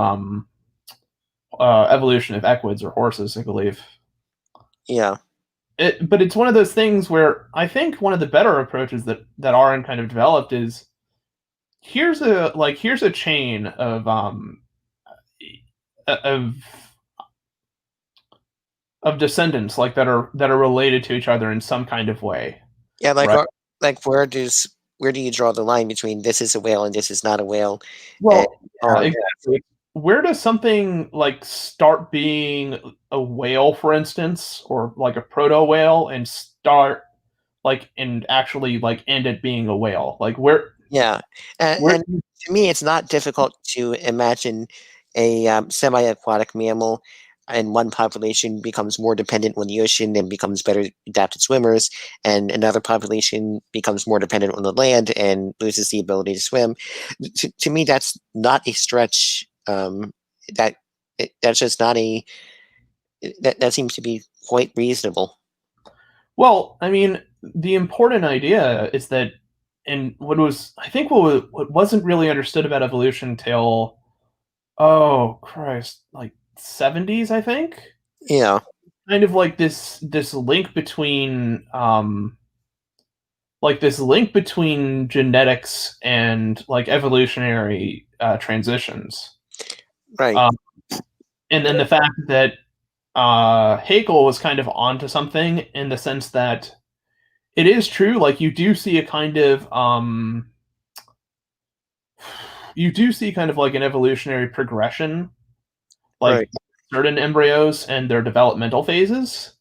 evolution of equids or horses, I believe. Yeah. But it's one of those things where I think one of the better approaches that Aaron kind of developed is here's a chain of of descendants like that are related to each other in some kind of way. Yeah, right? where do you draw the line between this is a whale and this is not a whale? Well, and, yeah, exactly. Where does something like start being a whale, for instance, or like a proto whale, and start and actually end at being a whale? Like where? Yeah, Where? and to me, it's not difficult to imagine a semi-aquatic mammal, and one population becomes more dependent on the ocean and becomes better adapted swimmers, and another population becomes more dependent on the land and loses the ability to swim. To me, that's not a stretch. That's just not a that seems to be quite reasonable. Well, I mean, the important idea is that, and what wasn't really understood about evolution till, oh Christ, like 70s, I think. Yeah. Kind of like this link between genetics and like evolutionary transitions. Right. And then the fact that Haeckel was kind of onto something in the sense that it is true, like you do see a kind of like an evolutionary progression, like Right. certain embryos and their developmental phases.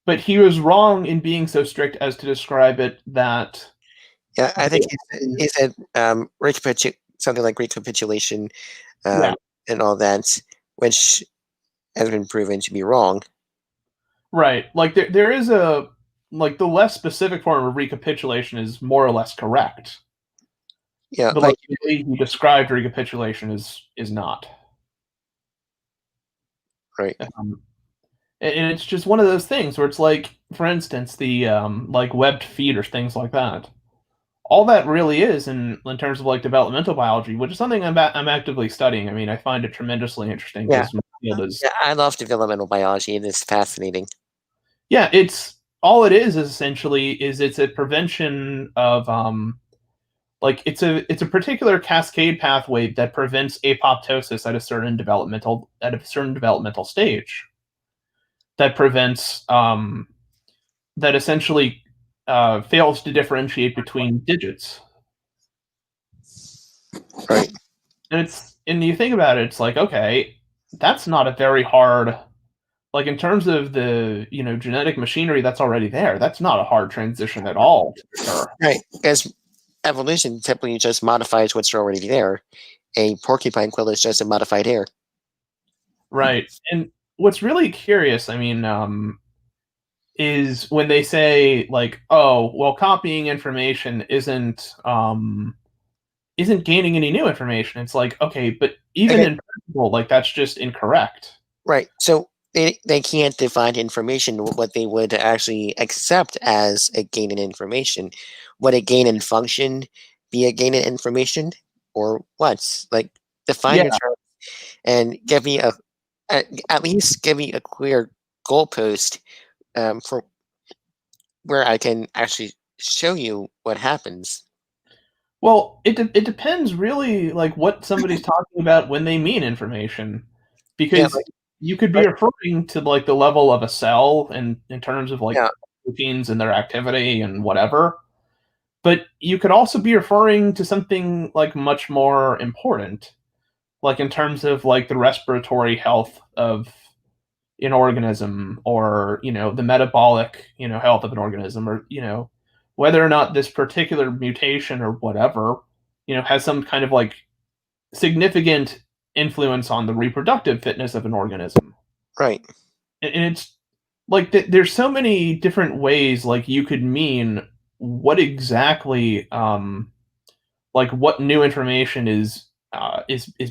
But he was wrong in being so strict as to describe it that. Yeah, I think he said something like recapitulation, Yeah. and all that, which has been proven to be wrong. Right. Like there is a the less specific form of recapitulation is more or less correct. Yeah, But like the way he described recapitulation is not. Right. And it's just one of those things where it's like, for instance, the like webbed feet or things like that. All that really is in terms of like developmental biology, which is something I'm actively studying. I mean, I find it tremendously interesting Yeah. because my field is. Yeah, I love developmental biology. It is fascinating. Yeah, it's all it is essentially it's a prevention of it's a particular cascade pathway that prevents apoptosis at a certain developmental stage. That prevents that essentially fails to differentiate between digits. Right. And you think about it, it's like, okay, that's not a very hard, like in terms of the genetic machinery that's already there, that's not a hard transition at all to occur. Right. As evolution typically just modifies what's already there. A porcupine quill is just a modified hair. Right. And what's really curious, I mean, is when they say like, oh, well, copying information isn't gaining any new information. It's like, okay, but even in principle, like that's just incorrect. Right. So they can't define information what they would actually accept as a gain in information. Would a gain in function be a gain in information, or what? Like define your terms and give me at least give me a clear goalpost for where I can actually show you what happens. Well, it depends really like what somebody's talking about when they mean information, because you could be referring to like the level of a cell in terms of like proteins and their activity and whatever, but you could also be referring to something like much more important, like in terms of like the respiratory health of an organism, or the metabolic health of an organism, or whether or not this particular mutation or whatever has some kind of like significant influence on the reproductive fitness of an organism. Right. And it's like there's so many different ways like you could mean what exactly like what new information is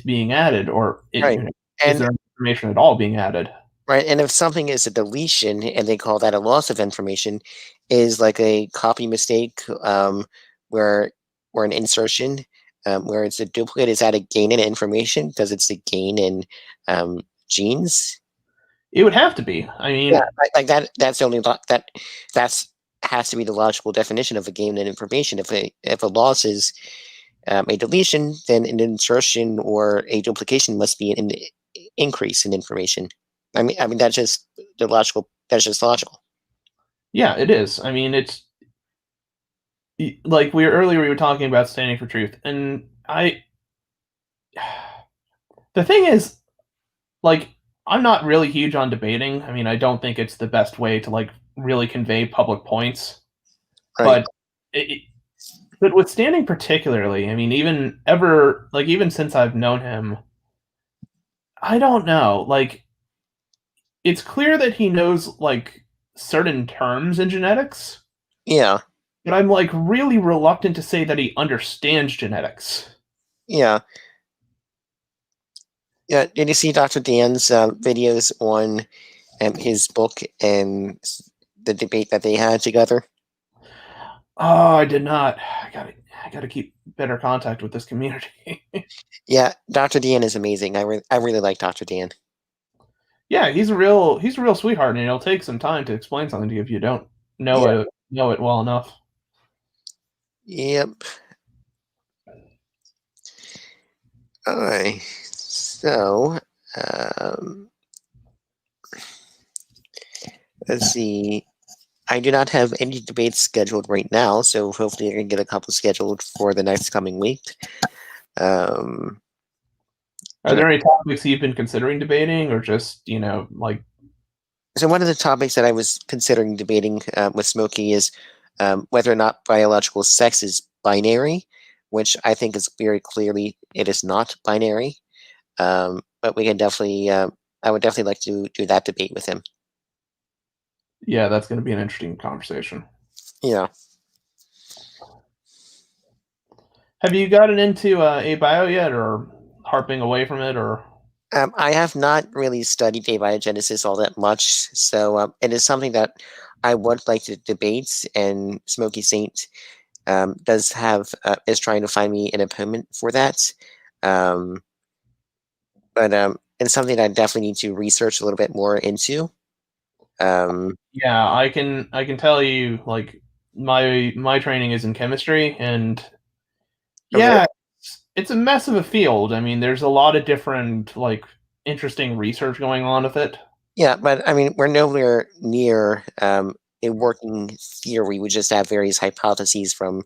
being added, or Right. is there information at all being added? Right, and if something is a deletion and they call that a loss of information, is like a copy mistake, where or an insertion, where it's a duplicate, is that a gain in information because it's a gain in genes? It would have to be. I mean, yeah, like that. That's the only that's has to be the logical definition of a gain in information. If a loss is a deletion, then an insertion or a duplication must be an increase in information. I mean that's just the logical. That's just logical. Yeah, it is. I mean, it's like we were talking about standing for truth, and the thing is, like, I'm not really huge on debating. I mean, I don't think it's the best way to like really convey public points. Right. But with Standing particularly, I mean, even since I've known him, I don't know. Like, it's clear that he knows like certain terms in genetics. Yeah. But I'm like really reluctant to say that he understands genetics. Yeah. Yeah. Did you see Dr. Dan's videos on his book and the debate that they had together? Oh, I did not. I gotta keep better contact with this community. Yeah, Dr. Dan is amazing. I really like Dr. Dan. Yeah, he's a real sweetheart, and it'll take some time to explain something to you if you don't know it well enough. Yep. All right. So, let's see. I do not have any debates scheduled right now, so hopefully I can get a couple scheduled for the next coming week. Are there any topics you've been considering debating, or just like? So one of the topics that I was considering debating with Smokey is whether or not biological sex is binary, which I think is very clearly it is not binary. But we can definitely, I would definitely like to do that debate with him. Yeah, that's going to be an interesting conversation. Yeah. Have you gotten into abio yet, or harping away from it, or? I have not really studied abiogenesis all that much, so it is something that I would like to debate. And Smokey Saint does have is trying to find me an opponent for that. But it's something that I definitely need to research a little bit more into. Yeah, I can tell you, like, my training is in chemistry, and yeah, it's a mess of a field. I mean, there's a lot of different like interesting research going on with it. Yeah, but I mean, we're nowhere near a working theory. We just have various hypotheses from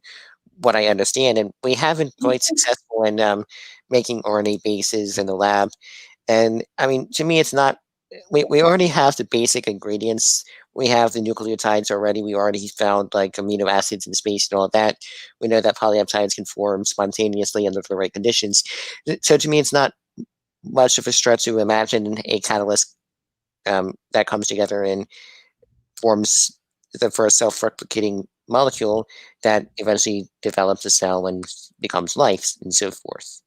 what I understand, and we haven't been quite successful in making RNA bases in the lab. And I mean, to me, it's not. We already have the basic ingredients. We have the nucleotides already. We already found like amino acids in space and all that. We know that polypeptides can form spontaneously under the right conditions. So to me, it's not much of a stretch to imagine a catalyst that comes together and forms the first self-replicating molecule that eventually develops a cell and becomes life and so forth.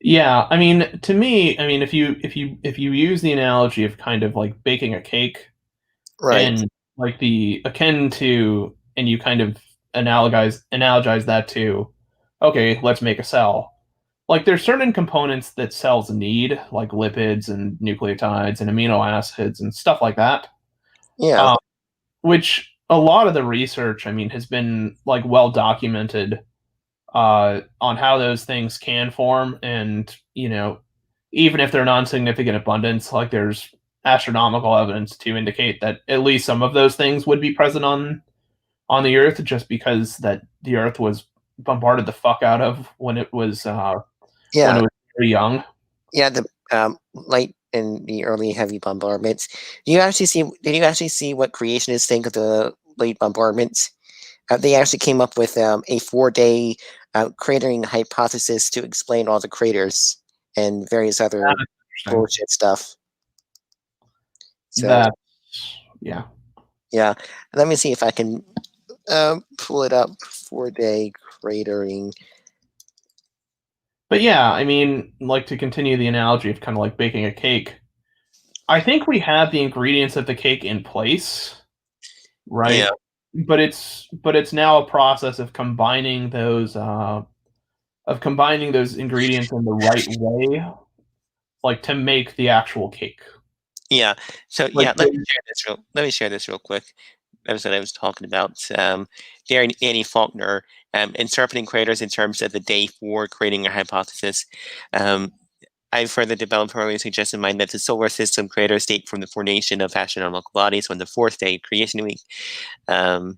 Yeah, I mean, to me, I mean, if you use the analogy of kind of like baking a cake, right, and like the akin to, and you kind of analogize that to, okay, let's make a cell. Like there's certain components that cells need, like lipids and nucleotides and amino acids and stuff like that. Yeah. Which a lot of the research, I mean, has been like well documented on how those things can form, and even if they're non-significant abundance, like there's astronomical evidence to indicate that at least some of those things would be present on the Earth, just because that the Earth was bombarded the fuck out of when it was when it was very young. Yeah, the light and the early heavy bombardments. Did you actually see what creationists think of the late bombardments? They actually came up with a 4-day cratering hypothesis to explain all the craters and various other bullshit stuff. So, yeah. Let me see if I can pull it up. 4-day cratering. But yeah, I mean, like, to continue the analogy of kind of like baking a cake, I think we have the ingredients of the cake in place, right? Yeah. But it's now a process of combining those ingredients in the right way, like to make the actual cake. Yeah. So Like, let me share this real quick. That was what I was talking about. Annie Faulkner interpreting craters in terms of the day for creating a hypothesis. I've heard the developer always suggest in mind that the solar system craters date from the formation of astronomical bodies on the fourth day, creation week, and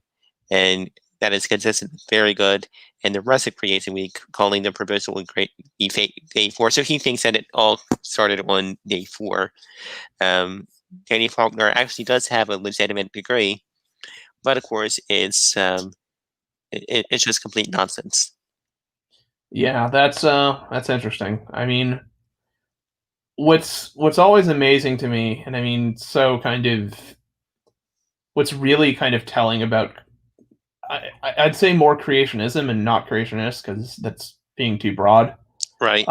that is consistent, very good. And the rest of creation week, calling the provisional day 4. So he thinks that it all started on day 4. Danny Faulkner actually does have a legitimate degree, but of course, it's just complete nonsense. Yeah, that's interesting. I mean, what's always amazing to me, and I mean, so kind of what's really kind of telling about, I'd say more creationism and not creationist because that's being too broad. Right.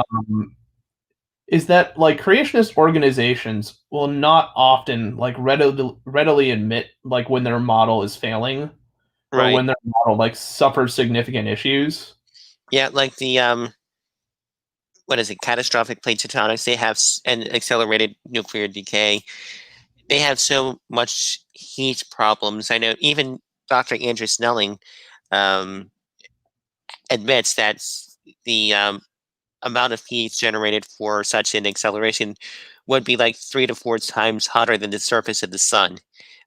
Is that like creationist organizations will not often like readily admit like when their model is failing or Right. when their model like suffers significant issues. Yeah, like the what is it? Catastrophic plate tectonics. They have an accelerated nuclear decay. They have so much heat problems. I know even Dr. Andrew Snelling admits that the amount of heat generated for such an acceleration would be like 3 to 4 times hotter than the surface of the sun.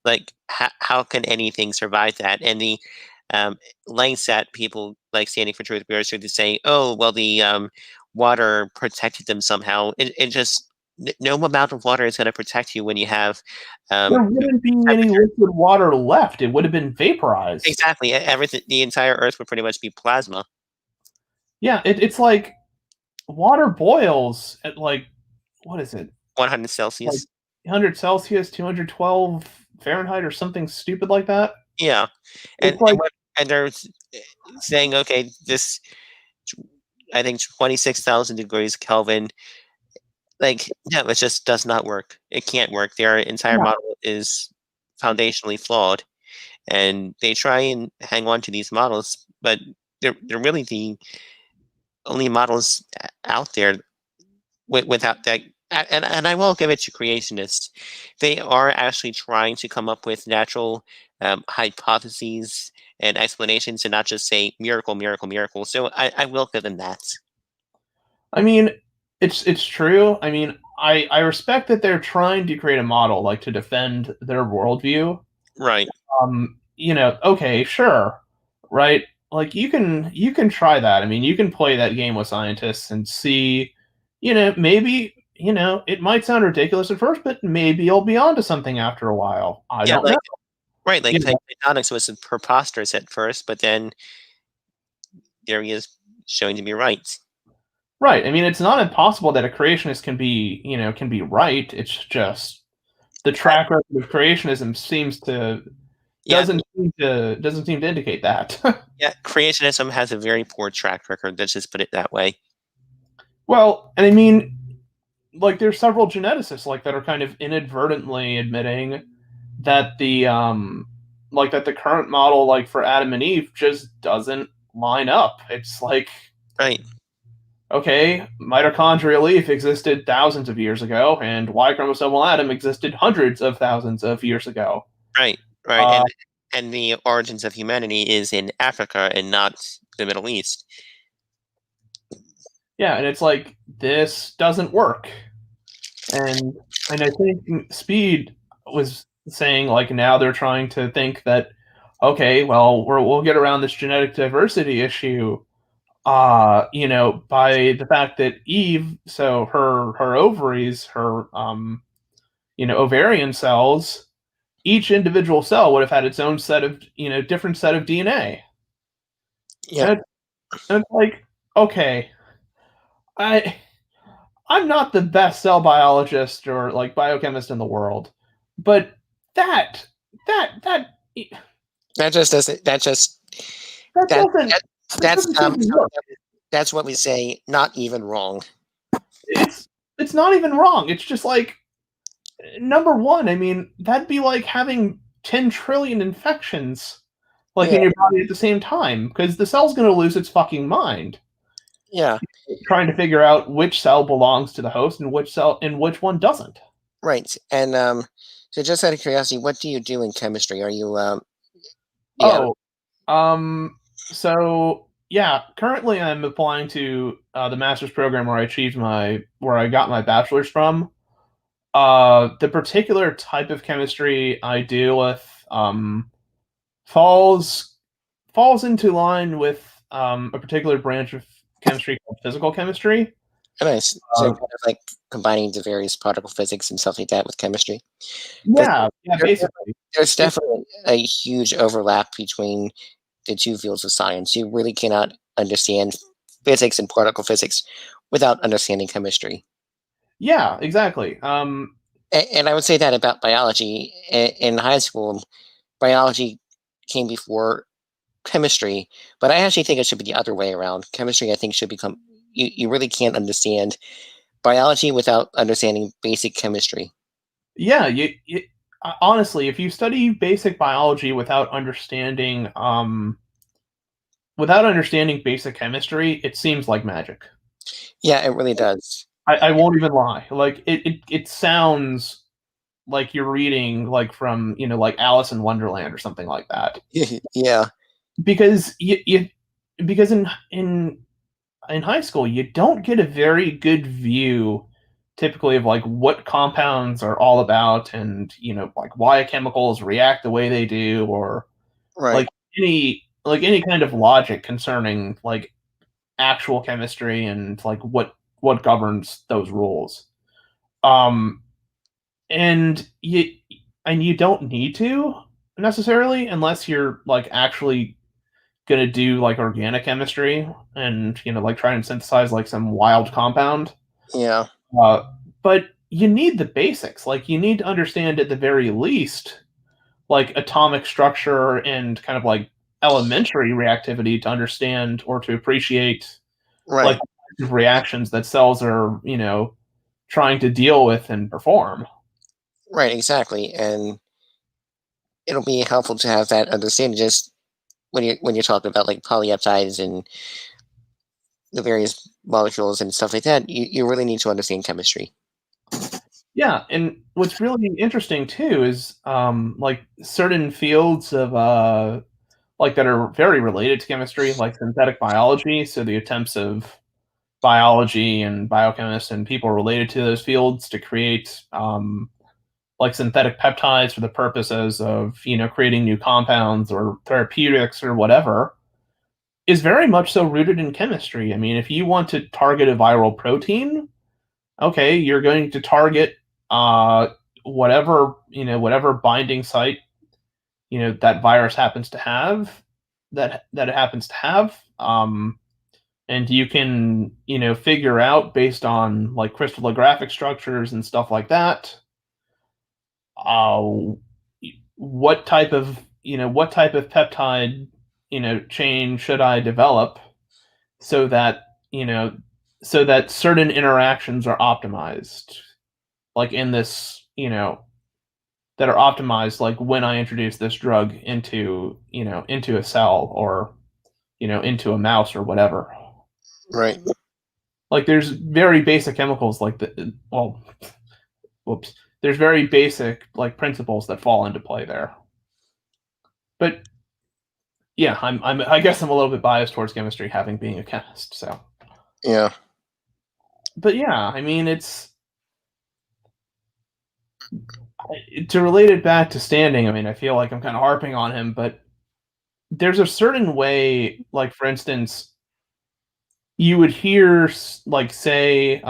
Like, how can anything survive that? And the lengths that people like Standing for Truth Bears to say, oh, well, the water protected them somehow. It just, no amount of water is going to protect you when you have. There wouldn't be any liquid water left. It would have been vaporized. Exactly. Everything, the entire Earth would pretty much be plasma. Yeah, it's like water boils at like, what is it? 100 Celsius. Like 100 Celsius, 212 Fahrenheit, or something stupid like that. Yeah, and and they're saying, okay, this, I think 26,000 degrees Kelvin. Like, no, it just does not work. It can't work. Their entire model is foundationally flawed, and they try and hang on to these models, but they're really the only models out there without that. And I will give it to creationists. They are actually trying to come up with natural hypotheses and explanations, and not just say miracle, miracle, miracle. So I will give them that. I mean, it's true. I mean, I respect that they're trying to create a model like to defend their worldview. Right. You know, okay, sure, right? Like you can try that. I mean, you can play that game with scientists and see, you know, maybe, you know, it might sound ridiculous at first, but maybe you'll be onto something after a while. I don't know. Right, like You know? tectonics was preposterous at first, but then there he is showing to be right. Right. I mean, it's not impossible that a creationist can be, you know, can be right. It's just the track record of creationism seems to doesn't seem to indicate that. Yeah, creationism has a very poor track record. Let's just put it that way. Well, and I mean, like there's several geneticists like that are kind of inadvertently admitting that the like that the current model like for Adam and Eve just doesn't line up. It's like, right. Okay, mitochondrial leaf existed thousands of years ago, and Y chromosomal atom existed hundreds of thousands of years ago. Right, right, and the origins of humanity is in Africa and not the Middle East. Yeah, and it's like this doesn't work, and I think Speed was saying like now they're trying to think that okay, well we'll get around this genetic diversity issue. You know, by the fact that Eve, so her ovaries, her you know, ovarian cells, each individual cell would have had its own set of, you know, different set of DNA. Yeah. And it's like, okay, I'm not the best cell biologist or like biochemist in the world, but that just doesn't that's what we say, not even wrong. It's not even wrong. It's just like, number one, I mean, that'd be like having 10 trillion infections like in your body at the same time, because the cell's going to lose its fucking mind. Yeah. Trying to figure out which cell belongs to the host and which one doesn't. Right. And so just out of curiosity, what do you do in chemistry? Are you So Yeah, currently I'm applying to the master's program where I got my bachelor's from. The particular type of chemistry I deal with falls into line with a particular branch of chemistry called physical chemistry. Oh, nice. So kind of like combining the various particle physics and stuff like that with chemistry. Yeah, There's basically. there's definitely a huge overlap between the two fields of science. You really cannot understand physics and particle physics without understanding chemistry. Yeah, exactly. And I would say that about biology. In high school, biology came before chemistry, but I actually think it should be the other way around. Chemistry, I think, should become you really can't understand biology without understanding basic chemistry. Yeah, honestly, if you study basic biology without understanding basic chemistry, it seems like magic. Yeah, it really does. I won't even lie. Like it sounds like you're reading like from like Alice in Wonderland or something like that. Yeah. Because because in high school you don't get a very good view typically of like what compounds are all about and like why chemicals react the way they do or Right. like any kind of logic concerning like actual chemistry and like what governs those rules. Um and you don't need to necessarily unless you're like actually gonna do like organic chemistry and like try and synthesize like some wild compound. Yeah. But you need the basics. Like you need to understand at the very least like atomic structure and kind of like elementary reactivity to understand or to appreciate like Right. reactions that cells are trying to deal with and perform. Right, exactly. And it'll be helpful to have that understanding just when you're talking about like polypeptides and the various molecules and stuff like that, you really need to understand chemistry. Yeah, and what's really interesting too is like certain fields of like that are very related to chemistry, like synthetic biology. So the attempts of biology and biochemists and people related to those fields to create like synthetic peptides for the purposes of creating new compounds or therapeutics or whatever is very much so rooted in chemistry. I mean, if you want to target a viral protein, okay, you're going to target whatever binding site that virus happens to have that it happens to have. And you can figure out based on like crystallographic structures and stuff like that uh, what type of peptide chain should I develop so that certain interactions are optimized like in this that are optimized like when I introduce this drug into a cell or into a mouse or whatever. Right. Like there's very basic chemicals like whoops, there's very basic like principles that fall into play there. But yeah, I guess I'm a little bit biased towards chemistry having being a chemist, so. Yeah. But yeah, I mean it's to relate it back to Standing, I mean, I feel like I'm kind of harping on him, but there's a certain way, like for instance, you would hear like say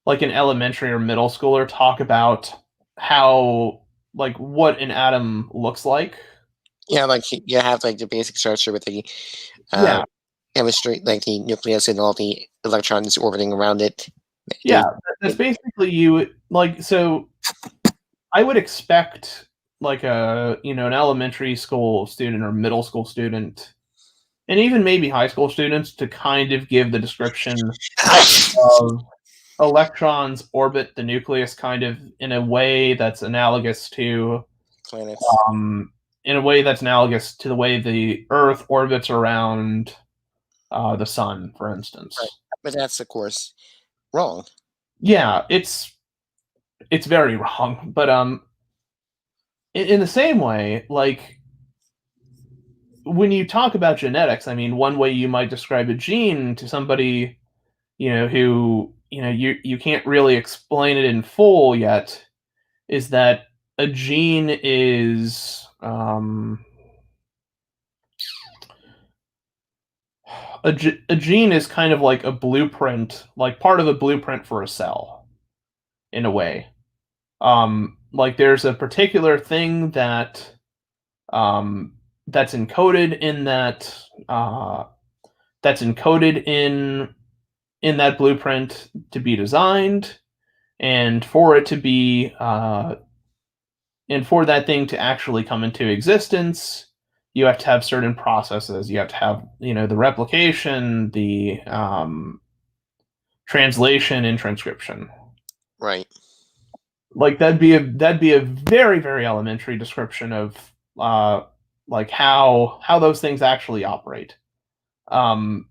like an elementary or middle schooler talk about how like what an atom looks like. Yeah, like you have like the basic structure with the Yeah. chemistry, like the nucleus and all the electrons orbiting around it. Yeah, that's basically you like so I would expect like an elementary school student or middle school student and even maybe high school students to kind of give the description of electrons orbit the nucleus kind of in a way that's analogous to planets. In a way that's analogous to the way the Earth orbits around the sun, for instance. Right. But that's of course wrong. Yeah, it's very wrong. But in the same way, like when you talk about genetics, I mean, one way you might describe a gene to somebody, who, you can't really explain it in full yet, is that a gene is, a gene is kind of like a blueprint, like part of a blueprint for a cell, in a way. Like there's a particular thing that, that's encoded in that, that's encoded in that blueprint to be designed, and for it to be, and for that thing to actually come into existence, you have to have certain processes. You have to have, the replication, the, translation, and transcription. Right. Like that'd be a very, very elementary description of, like how those things actually operate. And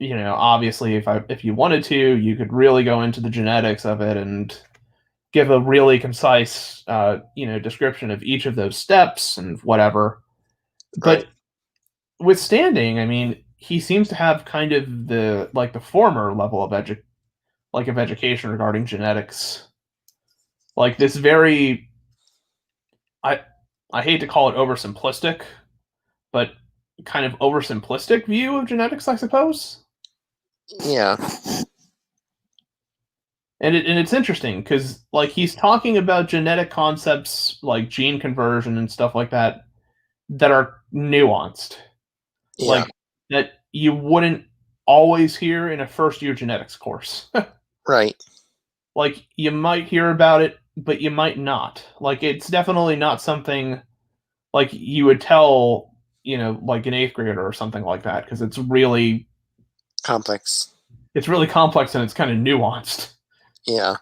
obviously, if you wanted to, you could really go into the genetics of it and give a really concise, description of each of those steps and whatever. Right. But with Standing, I mean, he seems to have kind of the former level of education regarding genetics. Like this very, I hate to call it oversimplistic, but kind of oversimplistic view of genetics, I suppose. Yeah. And it's interesting because like he's talking about genetic concepts like gene conversion and stuff like that are nuanced. Yeah. Like that you wouldn't always hear in a first year genetics course. Right. Like you might hear about it, but you might not. Like it's definitely not something like you would tell, like an 8th grader or something like that, because it's really complex. It's really complex and it's kind of nuanced. Yeah.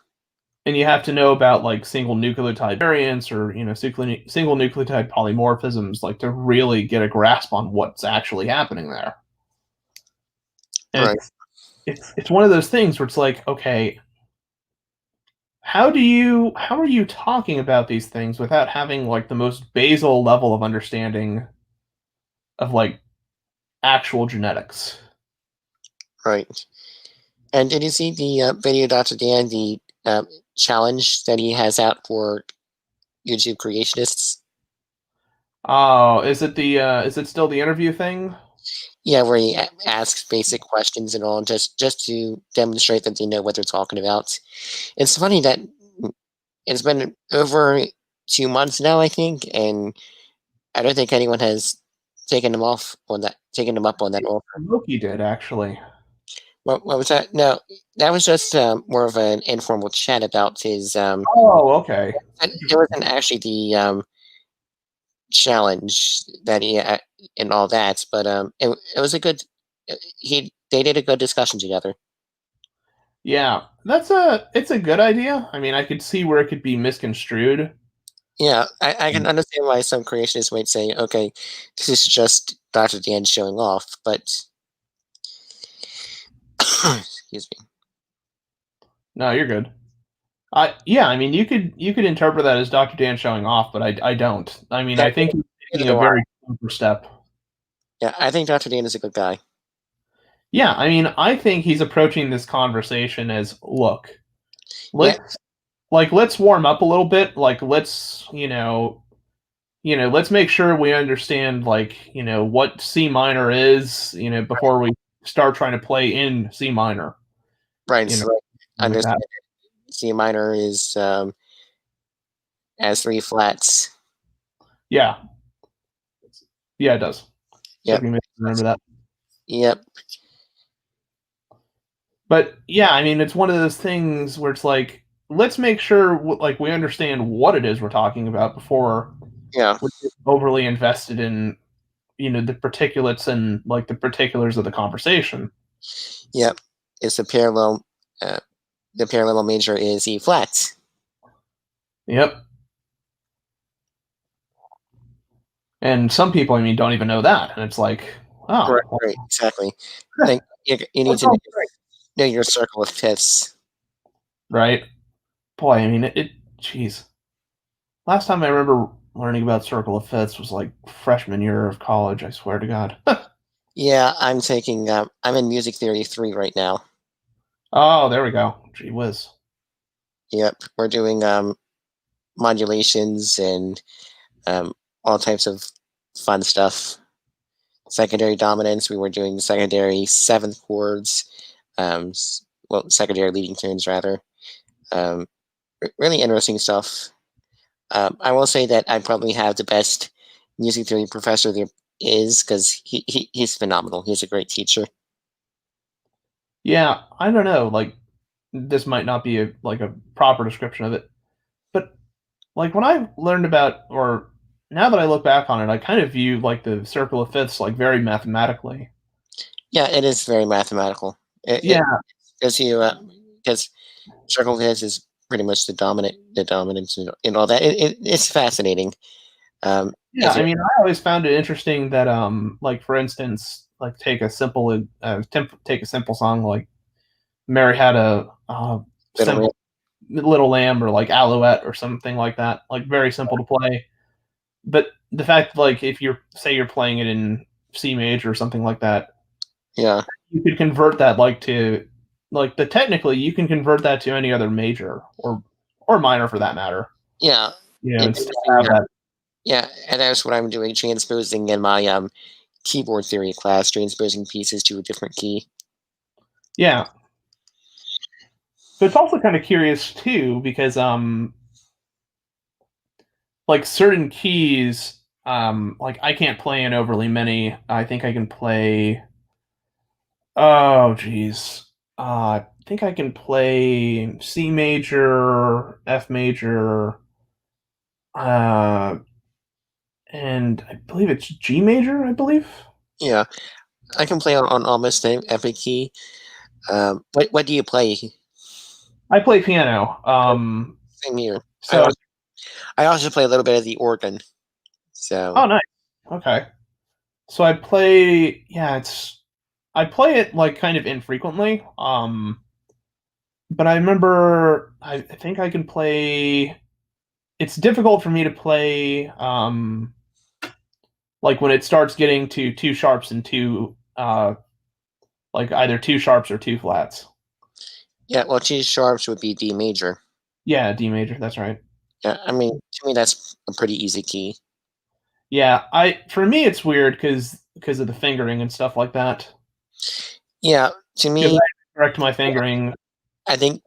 And you have to know about like single nucleotide variants or single nucleotide polymorphisms, like to really get a grasp on what's actually happening there. And right. It's one of those things where it's like, okay, how are you talking about these things without having like the most basal level of understanding of like actual genetics? Right. And did you see the video, Dr. Dan, the challenge that he has out for YouTube creationists? Oh, is it still the interview thing? Yeah, where he asks basic questions and all, just to demonstrate that they know what they're talking about. It's funny that it's been over 2 months now, I think, and I don't think anyone has taken him up on that offer. Loki did, actually. What was that? No, that was just more of an informal chat about his. Oh, okay. It wasn't actually the challenge that he and all that, but it was a good. They did a good discussion together. Yeah, it's a good idea. I mean, I could see where it could be misconstrued. Yeah, I can understand why some creationists might say, okay, this is just Dr. Dan showing off, but excuse me. No, you're good. Yeah, I mean, you could interpret that as Dr. Dan showing off, but I don't. I mean, Yeah, I think he's taking a very clever step. Yeah, I think Dr. Dan is a good guy. Yeah, I mean, I think he's approaching this conversation as, look, let's warm up a little bit. Like, let's let's make sure we understand like what C minor is, before we start trying to play in C minor. Right. So understand C minor is as 3 flats. Yeah. Yeah, it does. Yep. Remember that. Yep. But yeah, I mean, it's one of those things where it's like, let's make sure like we understand what it is we're talking about before we're overly invested in the particulates and like the particulars of the conversation. Yep. It's a parallel. The parallel major is E flat. Yep. And some people, I mean, don't even know that, and it's like, oh, right, exactly. I think you need to know your circle of fifths. Right. Boy, I mean, jeez. Last time I remember learning about circle of fifths was like freshman year of college. I swear to God. Yeah, I'm taking. I'm in Music Theory 3 right now. Oh, there we go. Gee whiz. Yep, we're doing modulations and all types of fun stuff. Secondary dominance. We were doing secondary seventh chords. Well, secondary leading tones rather. Really interesting stuff. I will say that I probably have the best music theory professor there is because he's phenomenal. He's a great teacher. Yeah, I don't know. Like, this might not be a proper description of it, but like when I learned about, or now that I look back on it, I kind of view like the circle of fifths like very mathematically. Yeah, it is very mathematical. Yeah, because circle fifths is pretty much the dominance and all that. It's fascinating. yeah. I mean, I always found it interesting that like for instance, like take a simple song like Mary Had a simple Little Lamb or like Alouette or something like that, like very simple to play. But the fact, like, if you're playing it in C major or something like that, yeah, you could convert that technically you can convert that to any other major or minor for that matter. Yeah, You know, and still have that. Yeah, and that's what I'm doing, transposing in my keyboard theory class, transposing pieces to a different key. Yeah. But it's also kind of curious too, because like certain keys, like I can't play in overly many. I think I can play. Oh, geez. I think I can play C major, F major, and I believe it's G major. I believe. Yeah, I can play on almost every key. What do you play? I play piano. Same here. So I also play a little bit of the organ. So. Oh, nice. Okay. So I play. Yeah, I play it like kind of infrequently. But I remember. I think I can play. It's difficult for me to play. Like when it starts getting to two sharps and two. Like either two sharps or two flats. Yeah, well, two sharps would be D major. Yeah, D major. That's right. Yeah, I mean, to me, that's a pretty easy key. Yeah, for me it's weird because of the fingering and stuff like that. Yeah, to me, I correct my fingering. I think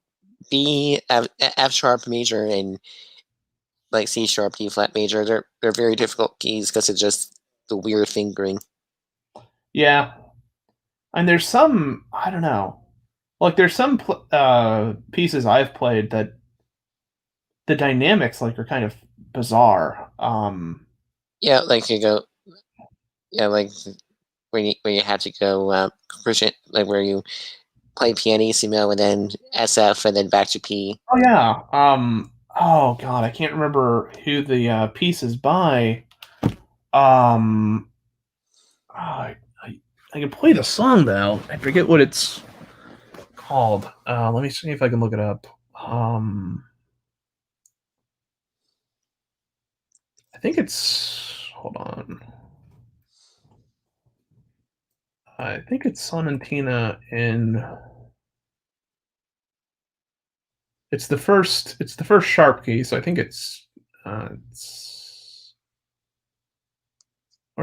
B, F sharp major, and like C sharp, D flat major, they're very difficult keys because of just the weird fingering. Yeah, and there's some, I don't know, like there's some pieces I've played that the dynamics like are kind of bizarre. Yeah, like you go. Yeah, like when you had to go proficient, like where you play pianissimo and then SF and then back to P. Oh yeah. Oh god, I can't remember who the piece is by. I can play the song though. I forget what it's called. Let me see if I can look it up. I think it's. Hold on. I think it's Sonatina in. It's the first sharp key, so I think it's or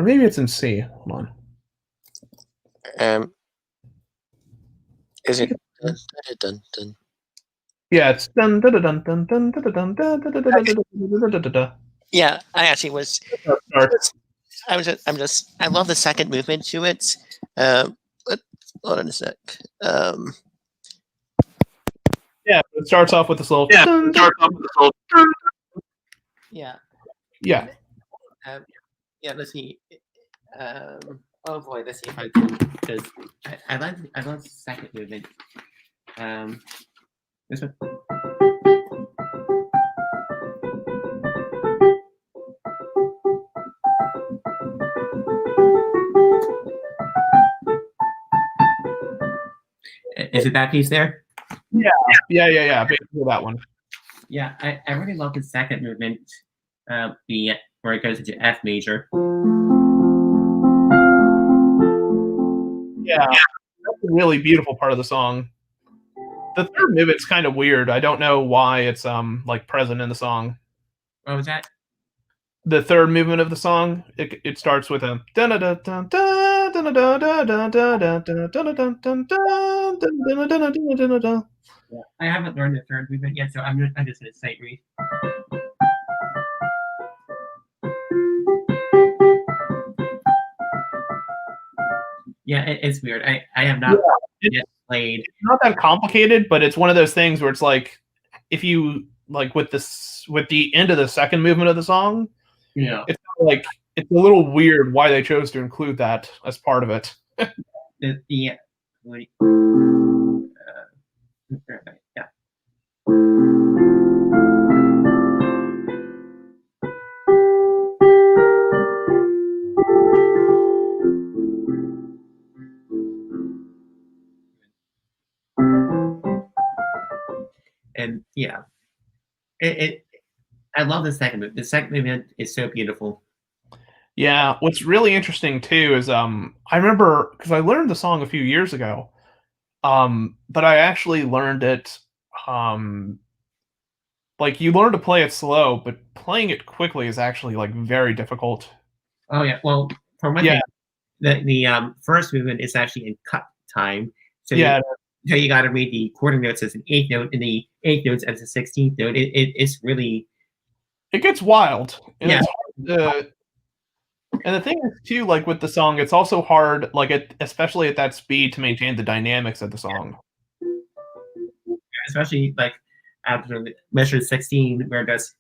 maybe it's in C. Hold on. Is it dun, dun, dun? Yeah, it's dun dun dun dun dun dun dun dun. Yeah, I actually was. I love the second movement to it. But hold on a sec. Yeah, it starts off with the slow. Yeah. Yeah. Yeah. Let's see. Oh boy, let's see if I can, because I love the second movement. This one. Is it that piece there? Yeah. Basically that one. Yeah, I really love the second movement. The where it goes into F major. Yeah, that's a really beautiful part of the song. The third movement's kind of weird. I don't know why it's like present in the song. What was that? The third movement of the song, it starts with a I haven't learned the third movement yet, so I'm just gonna sight read. Yeah, it's weird. I have not yet played. It's not that complicated, but it's one of those things where it's like, if you like with the end of the second movement of the song, Yeah, it's like it's a little weird why they chose to include that as part of it. yeah. And yeah, I love the second movement. The second movement is so beautiful. Yeah, what's really interesting too is I remember because I learned the song a few years ago, but I actually learned it like you learn to play it slow, but playing it quickly is actually like very difficult. Oh yeah, well for one thing, the first movement is actually in cut time, so you got to read the quarter notes as an eighth note and the eighth notes as a 16th note. It's really it gets wild. And yeah. And the thing is too, like with the song, it's also hard, like especially at that speed, to maintain the dynamics of the song. Especially like after measure 16, where it does.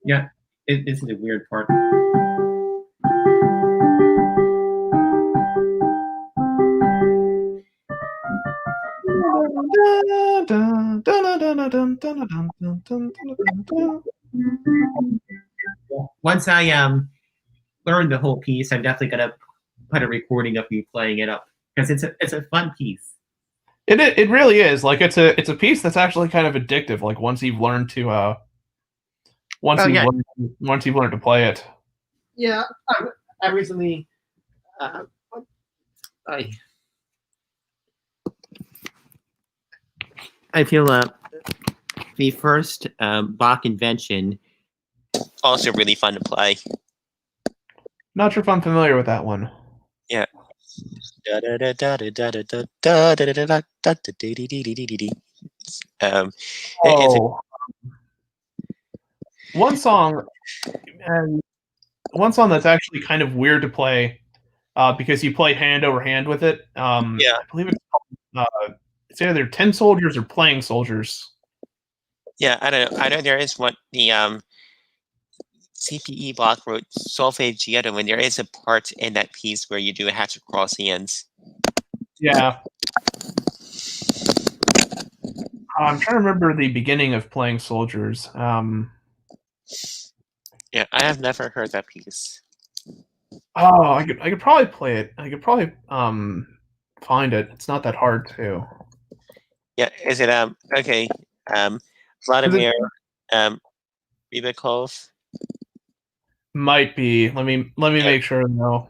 Yeah, this is a weird part. Once I learn the whole piece, I'm definitely gonna put a recording of me playing it up because it's a fun piece. It really is. Like it's a piece that's actually kind of addictive. Like once you've learned to once you've learned to play it. Yeah, I recently I feel the first Bach invention also really fun to play. Not sure if I'm familiar with that one. Yeah. One song that's actually kind of weird to play because you play hand over hand with it. I believe it's called, it's either 10 Soldiers or Playing Soldiers. Yeah, I don't know. I know there is one the CPE block wrote solfeggiato, and there is a part in that piece where you do have to cross hands. Yeah. I'm trying to remember the beginning of Playing Soldiers. Yeah, I have never heard that piece. Oh, I could probably play it. I could probably find it. It's not that hard to. Yeah, is it okay? Vladimir Rybakov. Might be. Let me make sure though.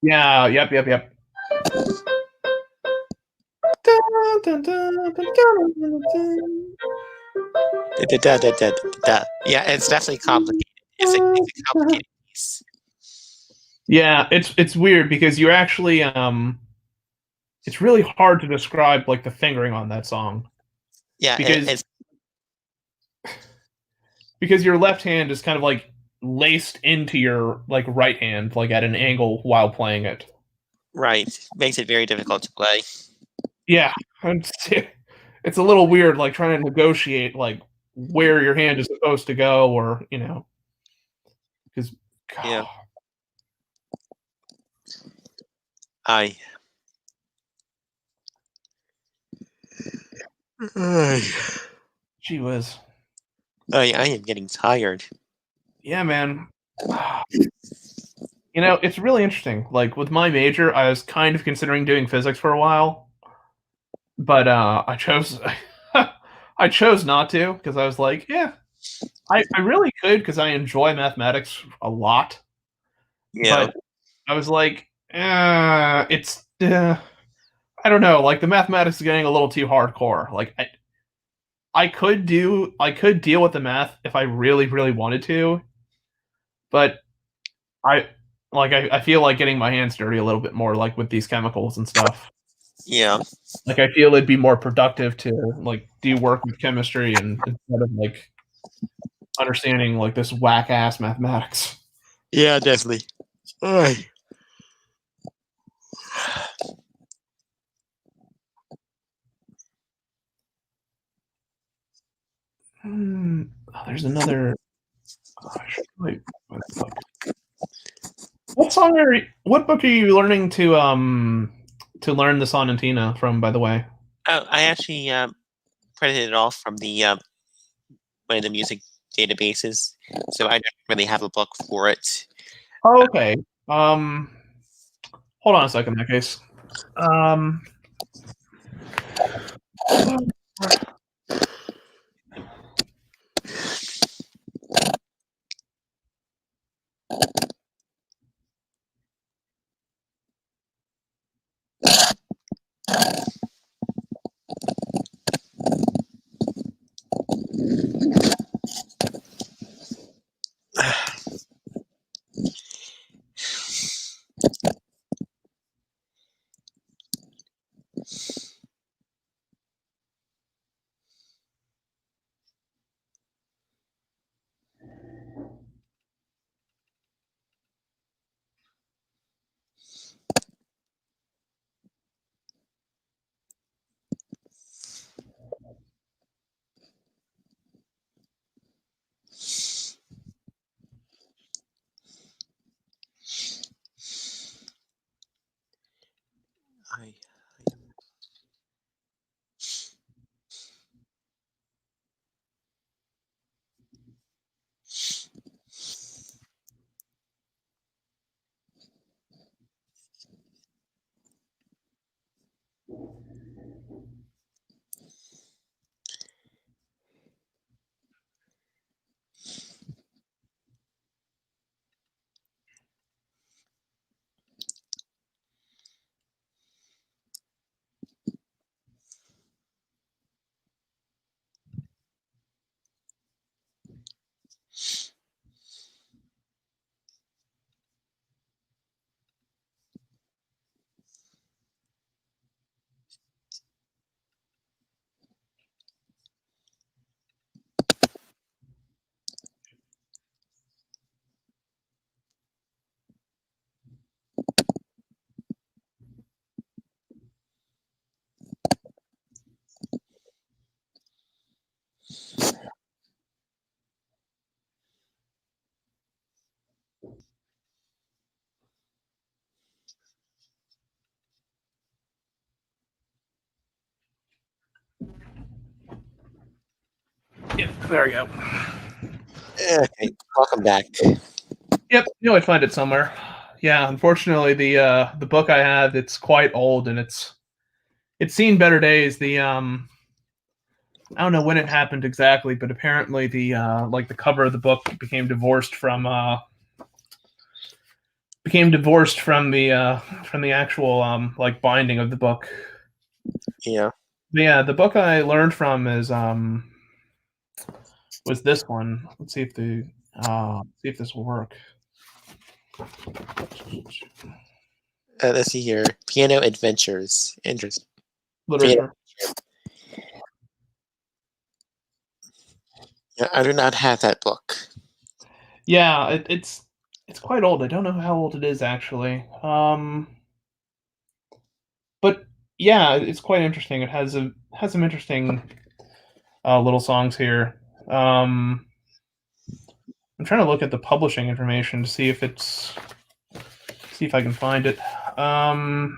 Yeah, yep. Yeah, it's definitely complicated. It's a complicated piece. Yeah, it's weird because you're actually it's really hard to describe like the fingering on that song. Yeah, because your left hand is kind of like laced into your like right hand, like at an angle while playing it. Right, makes it very difficult to play. Yeah, it's a little weird, like trying to negotiate like where your hand is supposed to go, or because yeah, Gee whiz. I am getting tired. Yeah, man. It's really interesting. Like with my major, I was kind of considering doing physics for a while, but I chose I chose not to because I was like, yeah, I really could because I enjoy mathematics a lot, Yeah. but I was like, it's I don't know, like the mathematics is getting a little too hardcore. Like I could deal with the math if I really really wanted to, but I I feel like getting my hands dirty a little bit more, like with these chemicals and stuff. Yeah. Like I feel it'd be more productive to like do work with chemistry and instead of like understanding like this whack ass mathematics. Yeah, definitely. Alright. There's another. Oh, I should probably find the book. What book are you learning to learn the sonatina from? By the way. Oh, I actually printed it off from the one of the music databases, so I don't really have a book for it. Oh, okay. Hold on a second. In that case. Yep, there we go. Okay, welcome back. Yep, I'd find it somewhere. Yeah, unfortunately, the book I have, it's quite old and it's seen better days. I don't know when it happened exactly, but apparently the like the cover of the book became divorced from the actual like binding of the book. Yeah. But yeah, the book I learned from is was this one. Let's see if this will work. Let's see here. Piano Adventures. Interesting. Literature. Yeah, I do not have that book. Yeah, it's quite old. I don't know how old it is actually. But yeah, it's quite interesting. It has some interesting little songs here. I'm trying to look at the publishing information to see if I can find it. But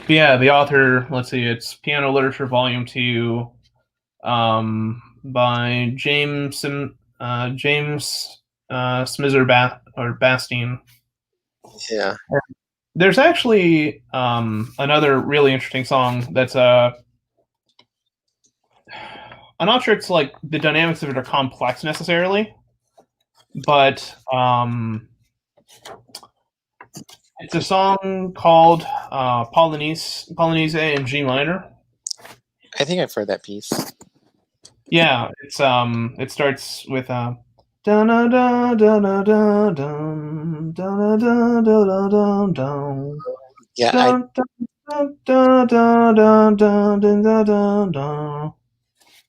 yeah, the author. Let's see. It's Piano Literature Volume 2, by James or Bastien. Yeah. There's actually another really interesting song that's I'm not sure it's like the dynamics of it are complex necessarily, but it's a song called Polonaise in G minor. I think I've heard that piece. Yeah, it's it starts with da da da da da da dum da da da da dum. Yeah, Dun, dun, dun, dun, dun, dun, dun, dun, dun, dun.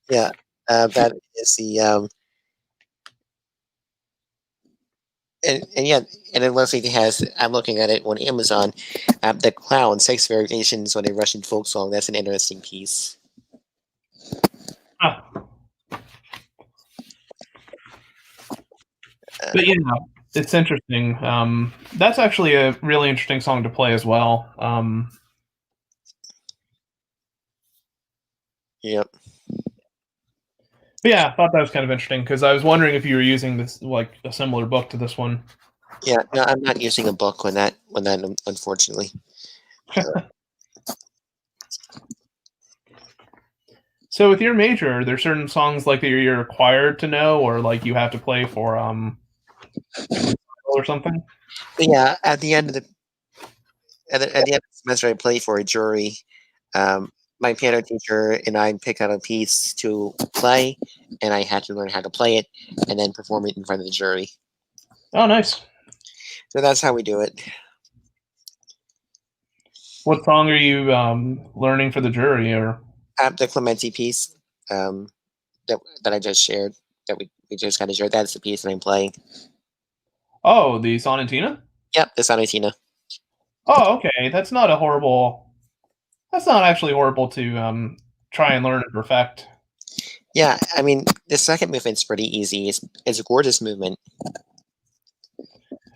yeah, that is the and yeah, and it looks like it has. I'm looking at it on Amazon. The Clown: Six Variations on a Russian Folk Song. That's an interesting piece. Ah. But yeah, it's interesting. That's actually a really interesting song to play as well. Yep. But yeah, I thought that was kind of interesting because I was wondering if you were using this like a similar book to this one. Yeah, no, I'm not using a book on that. Unfortunately. So with your major, are there certain songs like that you're required to know, or like you have to play for or something? But yeah, at the end of the semester, I play for a jury. My piano teacher and I pick out a piece to play, and I had to learn how to play it and then perform it in front of the jury. Oh, nice. So that's how we do it. What song are you learning for the jury? Or The Clementi piece that I just shared, that we just kind of shared, that's the piece that I'm playing. Oh, the Sonatina? Yep, the Sonatina. Oh, okay. That's not actually horrible to try and learn and perfect. Yeah, I mean, the second movement's pretty easy. It's a gorgeous movement.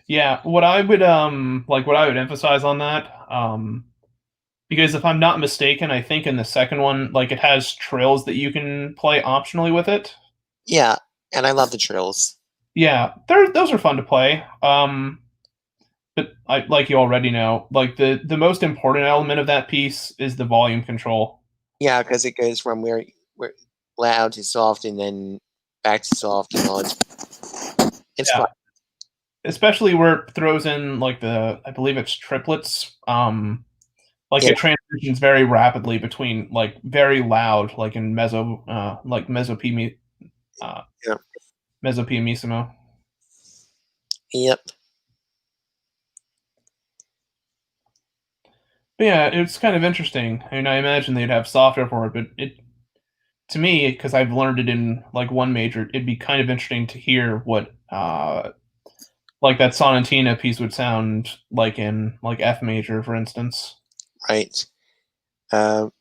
Yeah, what I would emphasize on that, because if I'm not mistaken, I think in the second one, like it has trills that you can play optionally with it. Yeah, and I love the trills. Yeah, those are fun to play. But like you already know, like the most important element of that piece is the volume control. Yeah, because it goes from where loud to soft and then back to soft and all. It's fun. Especially where it throws in like I believe it's triplets. Like it transitions very rapidly between like very loud, like in mezzo pianissimo. Yep. But yeah, it's kind of interesting. I mean, I imagine they'd have software for it, but to me, because I've learned it in like one major, it'd be kind of interesting to hear what like that Sonatina piece would sound like in like F major, for instance. Right. And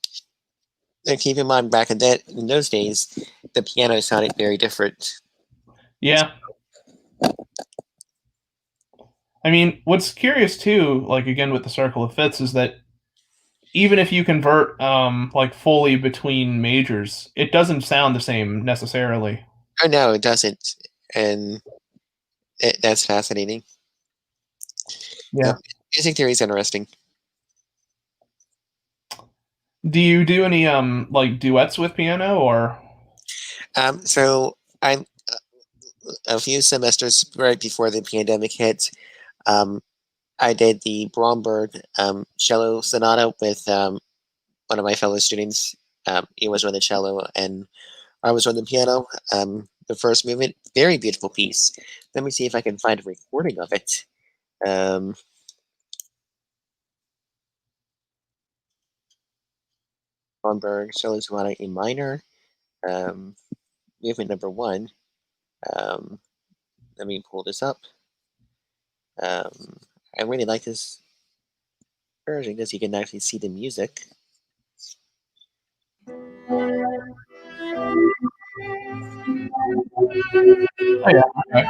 keep in mind, back in those days, the piano sounded very different. Yeah. I mean, what's curious too, like again with the Circle of Fifths, is that even if you convert like fully between majors, it doesn't sound the same necessarily. Oh no, it doesn't, and that's fascinating. Yeah. Music theory is interesting. Do you do any like duets with piano or? So I a few semesters right before the pandemic hit, I did the Bromberg cello sonata with one of my fellow students. He was on the cello and I was on the piano. The first movement, very beautiful piece. Let me see if I can find a recording of it. Bromberg cello sonata in minor, movement number 1. Let me pull this up. I really like this version because you can actually see the music. Oh, yeah. Okay.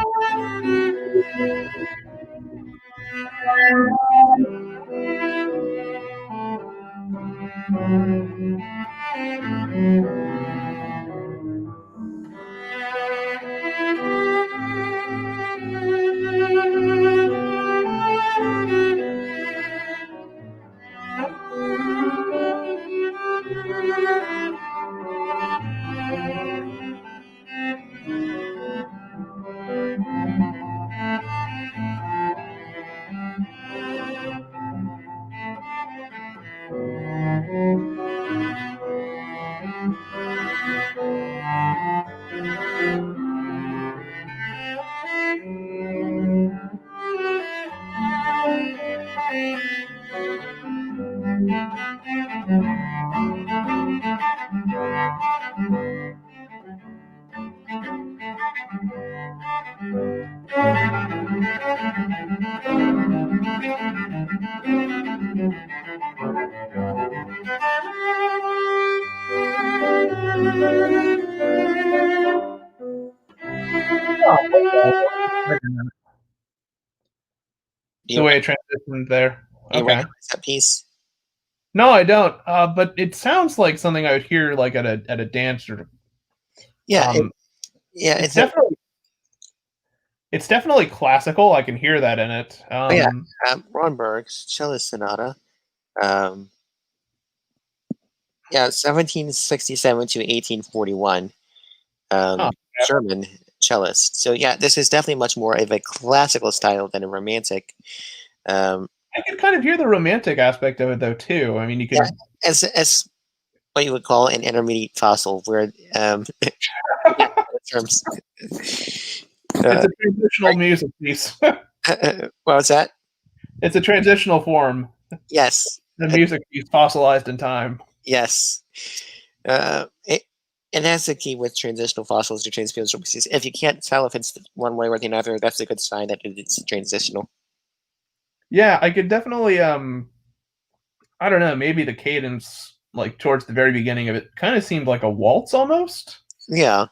The way it transitioned there. You Okay. recognize that piece? No, I don't. But it sounds like something I would hear like at a dance or. Yeah. It's definitely classical. I can hear that in it. Ron Berg's Cellist Sonata. 1767 to 1841. German cellist. So yeah, this is definitely much more of a classical style than a romantic. I can kind of hear the romantic aspect of it though too. I mean, you can as what you would call an intermediate fossil, where terms. It's a transitional music piece. What was that? It's a transitional form. Yes. The music piece fossilized in time. Yes. And that's the key with transitional fossils or transitional pieces. If you can't tell if it's one way or the other, that's a good sign that it's transitional. Yeah, I could definitely I don't know, maybe the cadence like towards the very beginning of it kind of seemed like a waltz almost. Yeah.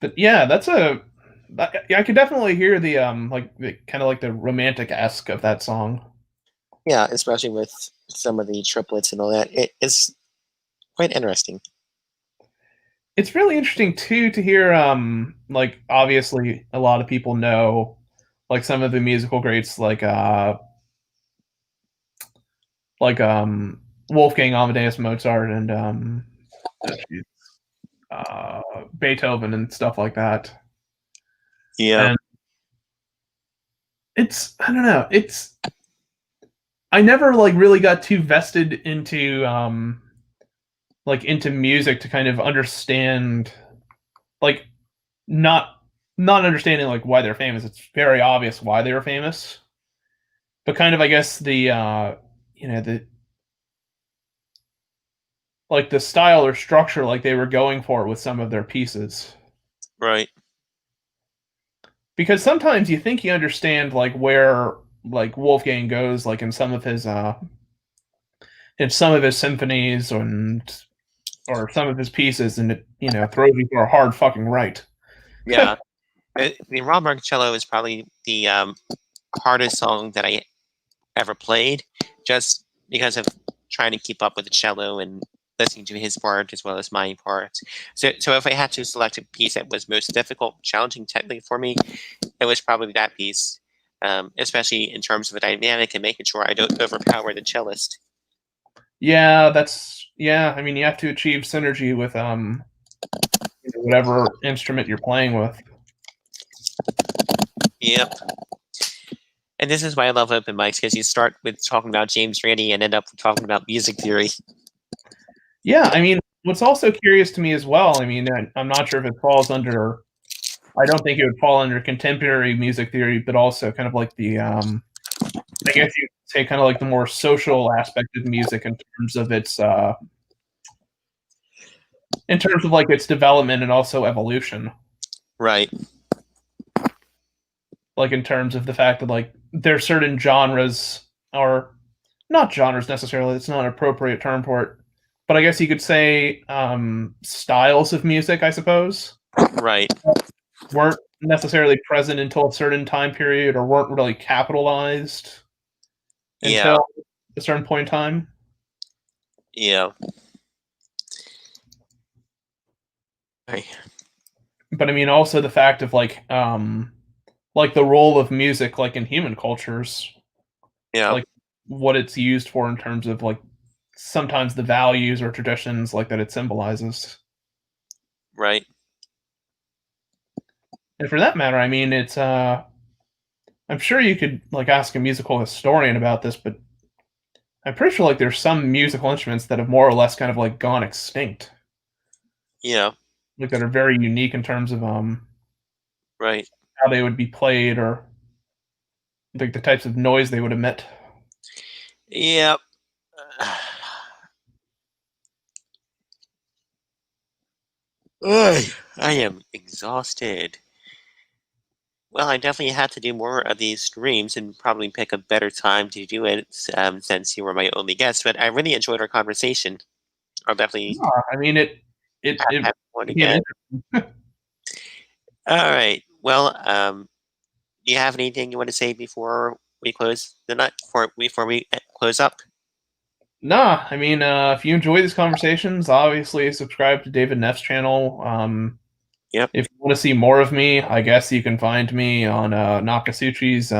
But yeah, I could definitely hear the like kind of like the romantic-esque of that song. Yeah, especially with some of the triplets and all that. It is quite interesting. It's really interesting too to hear like obviously a lot of people know like some of the musical greats like Wolfgang Amadeus Mozart and Beethoven and stuff like that. Yeah. And I don't know, I never like really got too vested into into music to kind of understand like not understanding like why they're famous. It's very obvious why they were famous. But kind of I guess the the like the style or structure like they were going for with some of their pieces. Right. Because sometimes you think you understand like where like Wolfgang goes like in some of his symphonies or some of his pieces, and it throws you for a hard fucking right. Yeah. The Ron Berg cello is probably the hardest song that I ever played, just because of trying to keep up with the cello and listening to his part as well as my parts. So if I had to select a piece that was most difficult, challenging technically for me, it was probably that piece, especially in terms of the dynamic and making sure I don't overpower the cellist. Yeah, I mean, you have to achieve synergy with whatever instrument you're playing with. Yep. And this is why I love open mics, because you start with talking about James Randi and end up talking about music theory. Yeah, I mean, what's also curious to me as well, I mean, I'm not sure if it falls under, I don't think it would fall under contemporary music theory, but also kind of like the, I guess you'd say kind of like the more social aspect of music in terms of its, like its development and also evolution. Right. Like in terms of the fact that like there are certain genres, or not genres necessarily, it's not an appropriate term for it, but I guess you could say styles of music, I suppose. Right. Weren't necessarily present until a certain time period, or weren't really capitalized until a certain point in time. Yeah. Right. But I mean, also the fact of like the role of music, like in human cultures. Yeah. Like what it's used for in terms of like sometimes the values or traditions like that it symbolizes. Right. And for that matter, I mean, it's I'm sure you could like ask a musical historian about this, but I'm pretty sure like there's some musical instruments that have more or less kind of like gone extinct. Yeah. Like that are very unique in terms of right, how they would be played or like the types of noise they would emit. Yep. Ugh, I am exhausted. Well, I definitely have to do more of these streams and probably pick a better time to do it since you were my only guest. But I really enjoyed our conversation. I'll definitely No, I mean it have one became again. interesting. All right. Well, do you have anything you want to say before we close the night? Before we close up? Nah, I mean, if you enjoy these conversations, obviously subscribe to David Neff's channel. Yep. If you want to see more of me, I guess you can find me on Nakasuchi's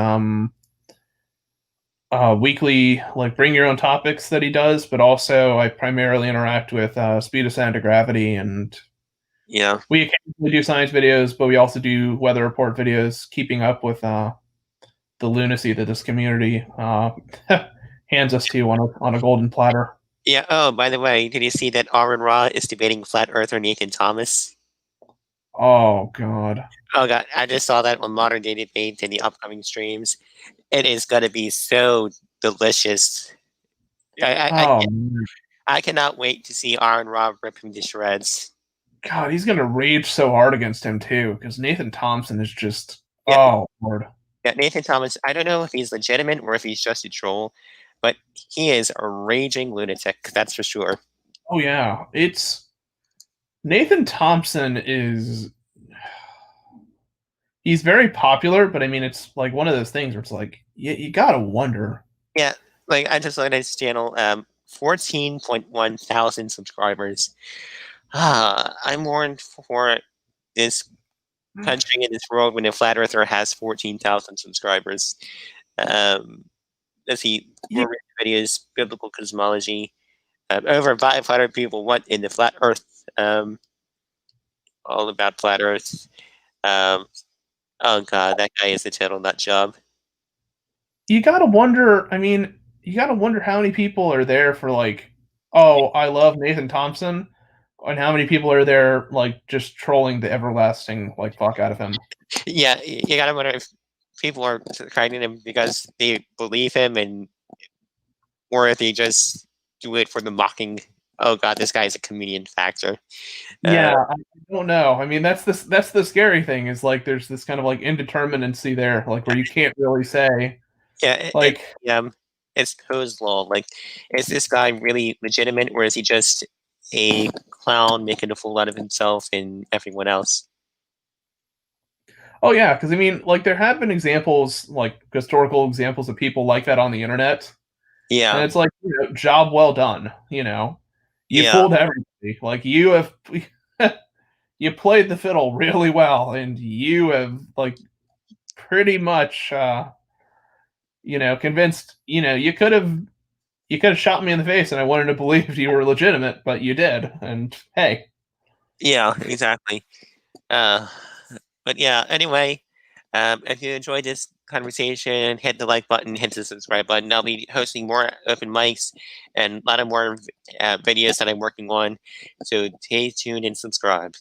weekly, like, bring your own topics that he does, but also I primarily interact with Speed of Sound to Gravity, and Yeah. we occasionally do science videos, but we also do weather report videos, keeping up with the lunacy that this community hands us to on a golden platter. Yeah. Oh, by the way, did you see that Aaron Ra is debating flat earther Nathan Thomas? Oh God. Oh God, I just saw that on Modern Day Debate in the upcoming streams. It is going to be so delicious. Oh man. I cannot wait to see Aaron Ra rip him to shreds. God, he's gonna rage so hard against him too, because Nathan Thompson is just Yeah. oh Lord. Yeah, Nathan Thomas, I don't know if he's legitimate or if he's just a troll, but he is a raging lunatic, that's for sure. Oh yeah, it's Nathan Thompson is he's very popular, but I mean it's like one of those things where it's like you gotta wonder. Yeah, like I just looked at his channel, 14.1 thousand subscribers. I mourned for this country in this world when a flat earther has 14,000 subscribers. Let's see, more videos, biblical cosmology. Over 500 people want in the flat Earth. All about flat Earth. Oh God, that guy is a total nut job. You gotta wonder. I mean, you gotta wonder how many people are there for like, oh, I love Nathan Thompson, and how many people are there like just trolling the everlasting like fuck out of him. Yeah, you gotta wonder if people are crying him because they believe him, and or if they just do it for the mocking. Oh God, this guy is a comedian factor. Yeah, I don't know. I mean, that's the scary thing is like there's this kind of like indeterminacy there, like where you can't really say. Yeah, like it's Poe's law. Like, is this guy really legitimate, or is he just a clown making a fool out of himself and everyone else? Oh yeah, because I mean, like there have been examples, like historical examples of people like that on the internet. Yeah, and it's like job well done. You fooled everybody. Like you have, you played the fiddle really well, and you have like pretty much, convinced. You could have shot me in the face, and I wanted to believe you were legitimate, but you did. And hey, yeah, exactly. But yeah, anyway, if you enjoyed this conversation, hit the like button, hit the subscribe button. I'll be hosting more open mics and a lot of more videos that I'm working on. So stay tuned and subscribe.